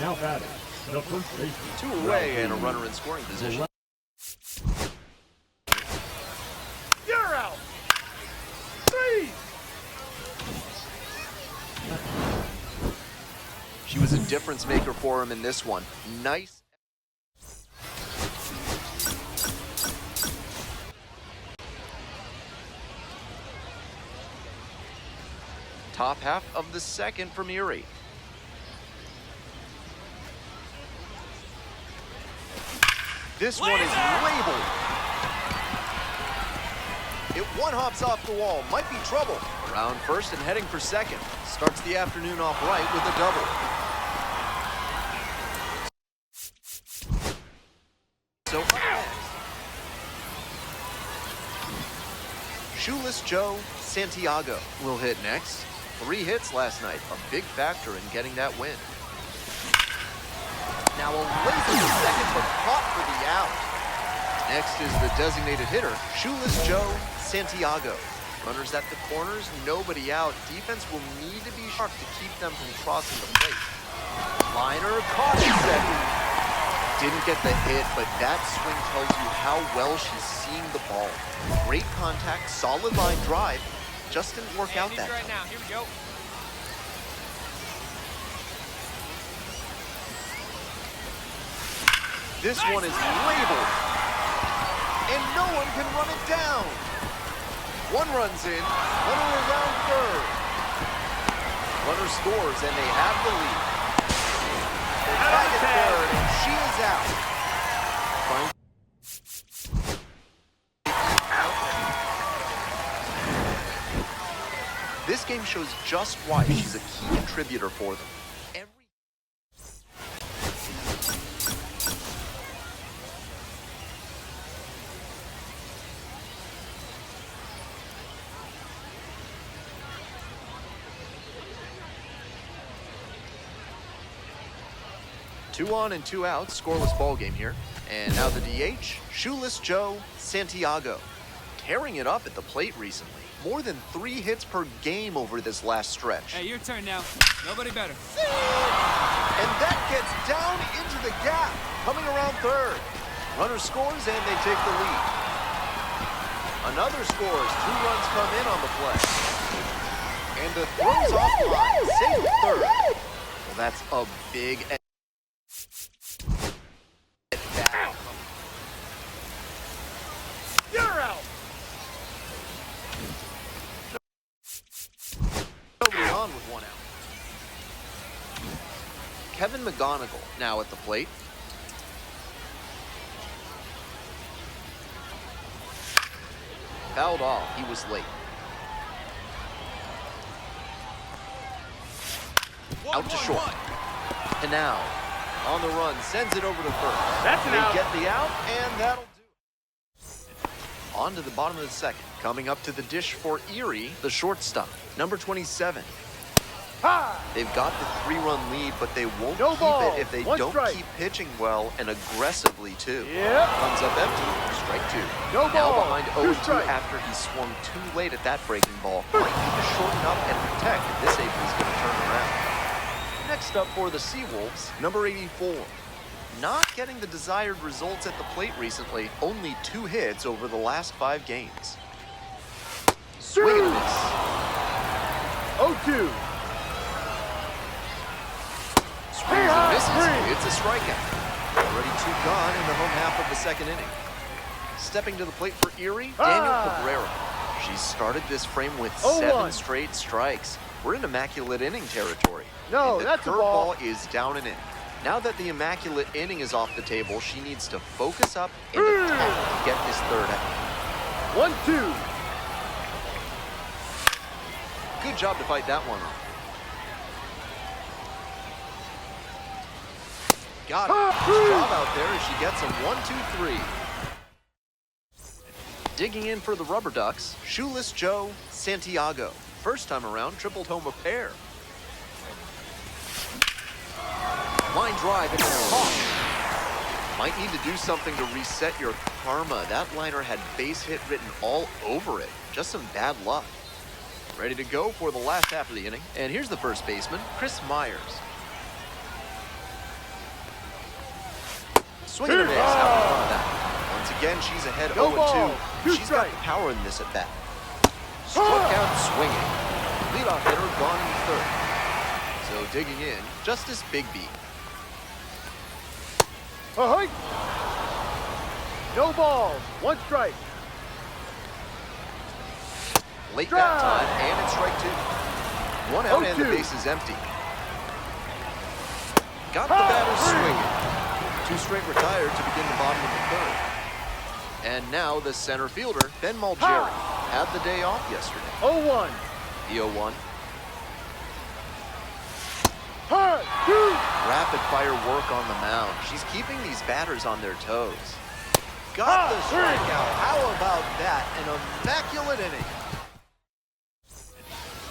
Now batting, the first baseman. 2 away and a runner in scoring position. You're out. 3. She was a difference maker for him in this one. Nice. Top half of the second from Erie. This one is labeled. It one hops off the wall, might be trouble. Around first and heading for second. Starts the afternoon off right with a double. So up next, Shoeless Joe Santiago will hit next. 3 hits last night, a big factor in getting that win. Now a laser to second, but caught for the out. Next is the designated hitter, Shoeless Joe Santiago. Runners at the corners, nobody out. Defense will need to be sharp to keep them from crossing the plate. Liner caught in second. Didn't get the hit, but that swing tells you how well she's seeing the ball. Great contact, solid line drive. Just didn't work out that time. Now. Here we go. This one is labeled, and no one can run it down. 1 runs in, runner around third. Runner scores, and they have the lead. They tag at third, and she is out. This game shows just why she's a key contributor for them. 2 on and 2 out, scoreless ball game here. And now the DH, Shoeless Joe Santiago. Tearing it up at the plate recently. More than 3 hits per game over this last stretch. Hey, your turn now. Nobody better. And that gets down into the gap, coming around third. Runner scores and they take the lead. Another scores, 2 runs come in on the play. And the throw's off line, safe at third. Well, that's a big You're out. Nobody on with 1 out. Kevin McGonigal now at the plate. Fouled off, he was late. Out to short. And now, on the run, sends it over to first. That's an They out. get the out, and that'll do it. On to the bottom of the second. Coming up to the dish for Erie, the shortstop, number 27. High. They've got the 3-run lead, but they won't No keep ball. it if they 1 don't strike. keep pitching well and aggressively, too. Yep. Comes up empty, strike 2. No Now ball. behind 2 0-2 strikes. after he swung too late at that breaking ball. Might need to shorten up and protect if this April's going to turn around. Next up for the Seawolves, number 84. Not getting the desired results at the plate recently. Only 2 hits over the last 5 games. Swing and a miss. 0-2. misses. It's a strikeout. Already 2 gone in the home half of the second inning. Stepping to the plate for Erie, Daniel Cabrera. She's started this frame with 7 straight strikes. We're in immaculate inning territory. No, and the that's a ball. curveball is down and in. Now that the immaculate inning is off the table, she needs to focus up and attack to get this third out. 1-2. Good job to fight that one off. Got it. Good job out there as she gets him 1-2-3. Digging in for the Rubber Ducks, Shoeless Joe Santiago. First time around, tripled home a pair. Line drive and it's caught. Might need to do something to reset your karma. That liner had base hit written all over it. Just some bad luck. Ready to go for the last half of the inning. And here's the first baseman, Chris Myers. Swing and a miss out in front of that. Once again, she's ahead 0-2. She's got the power in this at bat. Struck out swinging. Leadoff hitter gone in third. So digging in, Justice Bigby. Ahoy! No balls. 1 strike. Late that time, and it's strike 2. 1 out and the base is empty. Got the batter swinging. 2 straight retired to begin the bottom of the third. And now the center fielder, Ben Malgeri, had the day off yesterday. 0-1. The 0-1. Hard. Rapid fire work on the mound. She's keeping these batters on their toes. Got the strikeout. How about that? An immaculate inning.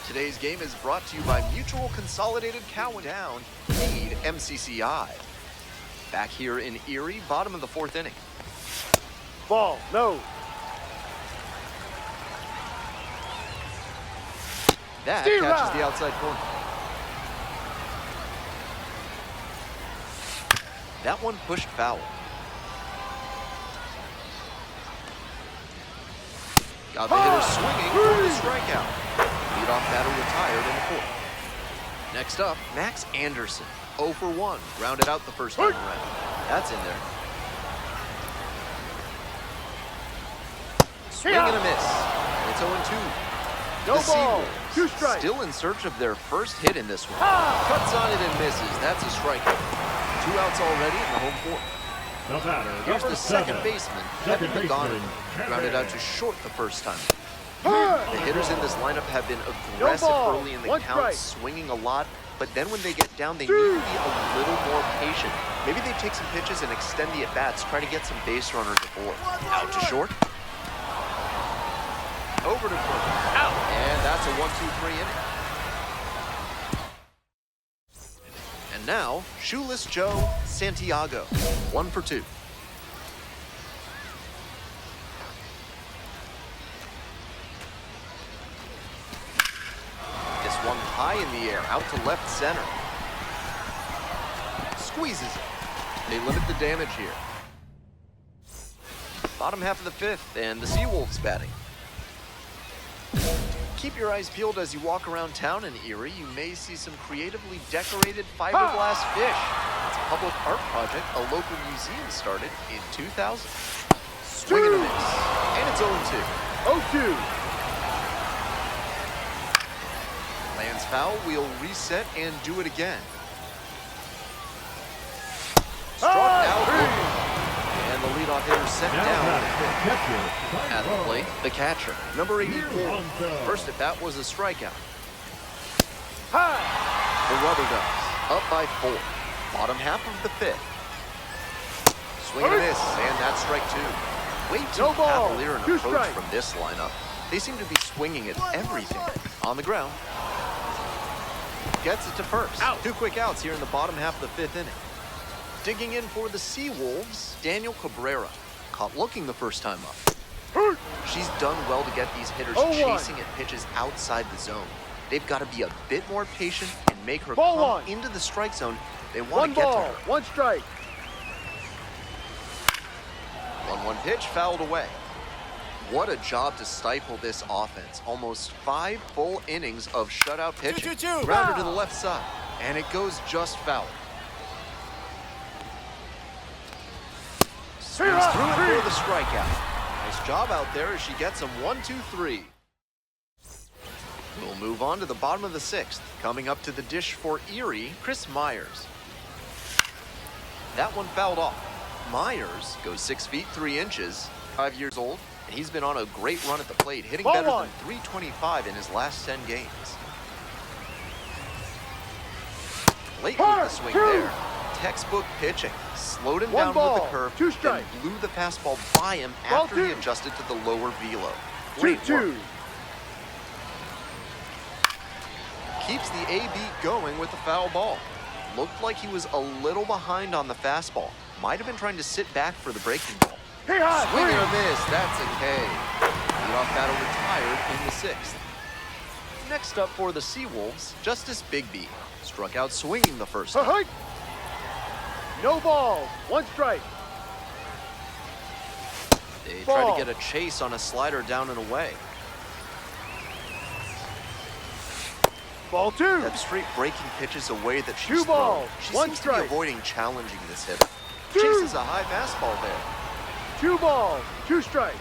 Today's game is brought to you by Mutual Consolidated Cowan Down. Need MCCI. Back here in Erie, bottom of the 4th inning. Ball. No. That Steer catches right. the outside corner. That one pushed foul. Got the hitter swinging for the strikeout. Leadoff batter retired in the 4th. Next up, Max Anderson. 0 for 1. Grounded out the first time around. That's in there. Swing and a miss. It's 0-2. No The ball. Seawolves 2 strikes. still in search of their first hit in this one. Cuts on it and misses. That's a strikeout. 2 outs already in the home 4th. The batter, Here's number the second 7. baseman, Second Kevin McGonigal. baseman, Grounded out to short the first time. The hitters in this lineup have been aggressive ball. early in the 1 count, strike. swinging a lot, but then when they get down, they need to be a little more patient. Maybe they take some pitches and extend the at-bats, try to get some base runners aboard. Out to short. Over to first. Out. And that's a 1-2-3 inning. And now, Shoeless Joe Santiago. 1 for 2. This one high in the air, out to left center. Squeezes it. They limit the damage here. Bottom half of the 5th, and the Seawolves batting. Keep your eyes peeled as you walk around town in Erie. You may see some creatively decorated fiberglass fish. It's a public art project a local museum started in 2000. Swing and a miss. And it's 0-2. 0-2. Lands foul, we'll reset and do it again. Struck out. And the leadoff hitter sent down. At the plate, the catcher, number 84. First at bat was a strikeout. The Rubber Ducks, up by 4. Bottom half of the 5th. Swing and a miss, and that's strike 2. Way too cavalier an approach from this lineup. They seem to be swinging at everything. On the ground. Gets it to first. 2 quick outs here in the bottom half of the 5th inning. Digging in for the Seawolves, Daniel Cabrera. Caught looking the first time up. She's done well to get these hitters chasing at pitches outside the zone. They've got to be a bit more patient and make her come into the strike zone. They want to get to her. 1 strike. 1-1 pitch fouled away. What a job to stifle this offense. Almost 5 full innings of shutout pitching. Grounded to the left side, and it goes just foul. Swings through it for the strikeout. Nice job out there as she gets him 1-2-3. We'll move on to the bottom of the 6th. Coming up to the dish for Erie, Chris Myers. That one fouled off. Myers goes 6 feet 3 inches, 5 years old, and he's been on a great run at the plate, hitting better than .325 in his last 10 games. Late with the swing there. Textbook pitching. Slowed him down with the curve, then blew the fastball by him after he adjusted to the lower velo. Great work. Keeps the A beat going with the foul ball. Looked like he was a little behind on the fastball. Might have been trying to sit back for the breaking ball. Swing and a miss, that's a K. Leadoff batter retired in the 6th. Next up for the Seawolves, Justice Bigby. Struck out swinging the first time. No balls, 1 strike. They tried to get a chase on a slider down and away. Ball 2. That straight breaking pitches away that she's 2 balls, thrown. She 1 seems strike. to be avoiding challenging this hitter. Chases a high fastball there. 2 balls, 2 strikes.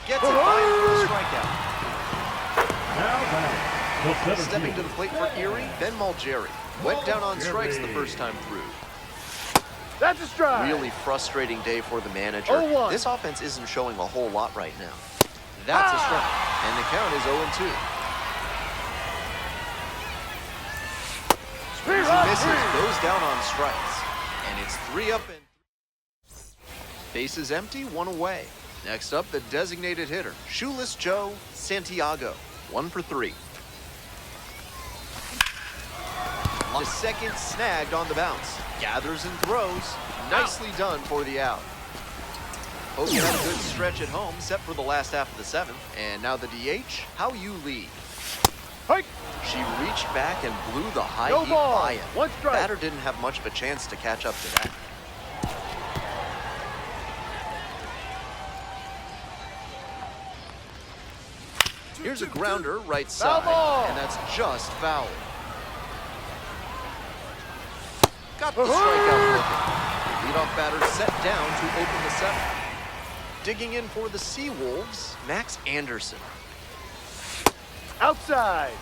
Gets it by him for a strikeout. Now back. Stepping to the plate for Erie, Ben Malgeri. Went down on strikes the first time through. That's a strike. Really frustrating day for the manager. 0-1. This offense isn't showing a whole lot right now. That's a strike, and the count is 0-2. He misses, goes down on strikes, and it's 3 up and bases empty, 1 away. Next up, the designated hitter, Shoeless Joe Santiago, 1 for 3. The second snagged on the bounce, gathers and throws, nicely done for the out. Hogan had a good stretch at home, set for the last half of the 7th, and now the DH, How You Lee. She reached back and blew the high heat by him. 1 strike. Batter didn't have much of a chance to catch up to that. Here's a grounder right side, and that's just foul. Got the strikeout looking. Leadoff batter set down to open the 7th. Digging in for the Seawolves, Max Anderson. Outside.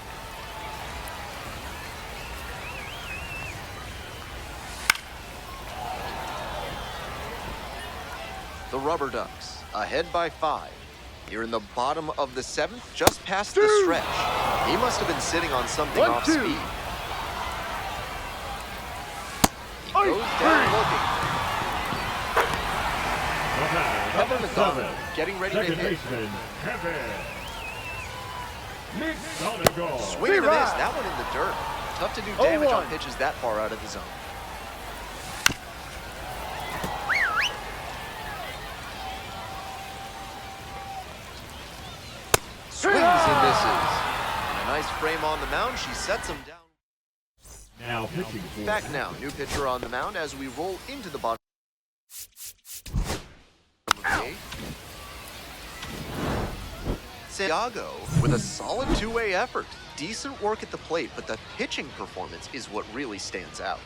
The Rubber Ducks, ahead by 5. Here in the bottom of the 7th, just past the stretch. He must have been sitting on something off speed. He goes down looking. Kevin McDonald getting ready to hit. Swing and a miss, that one in the dirt. Tough to do damage on pitches that far out of the zone. Swings and misses. And a nice frame on the mound. She sets him down. Now pitching for Back now. New pitcher on the mound as we roll into the bottom of the 8th. Santiago with a solid 2-way effort. Decent work at the plate, but the pitching performance is what really stands out.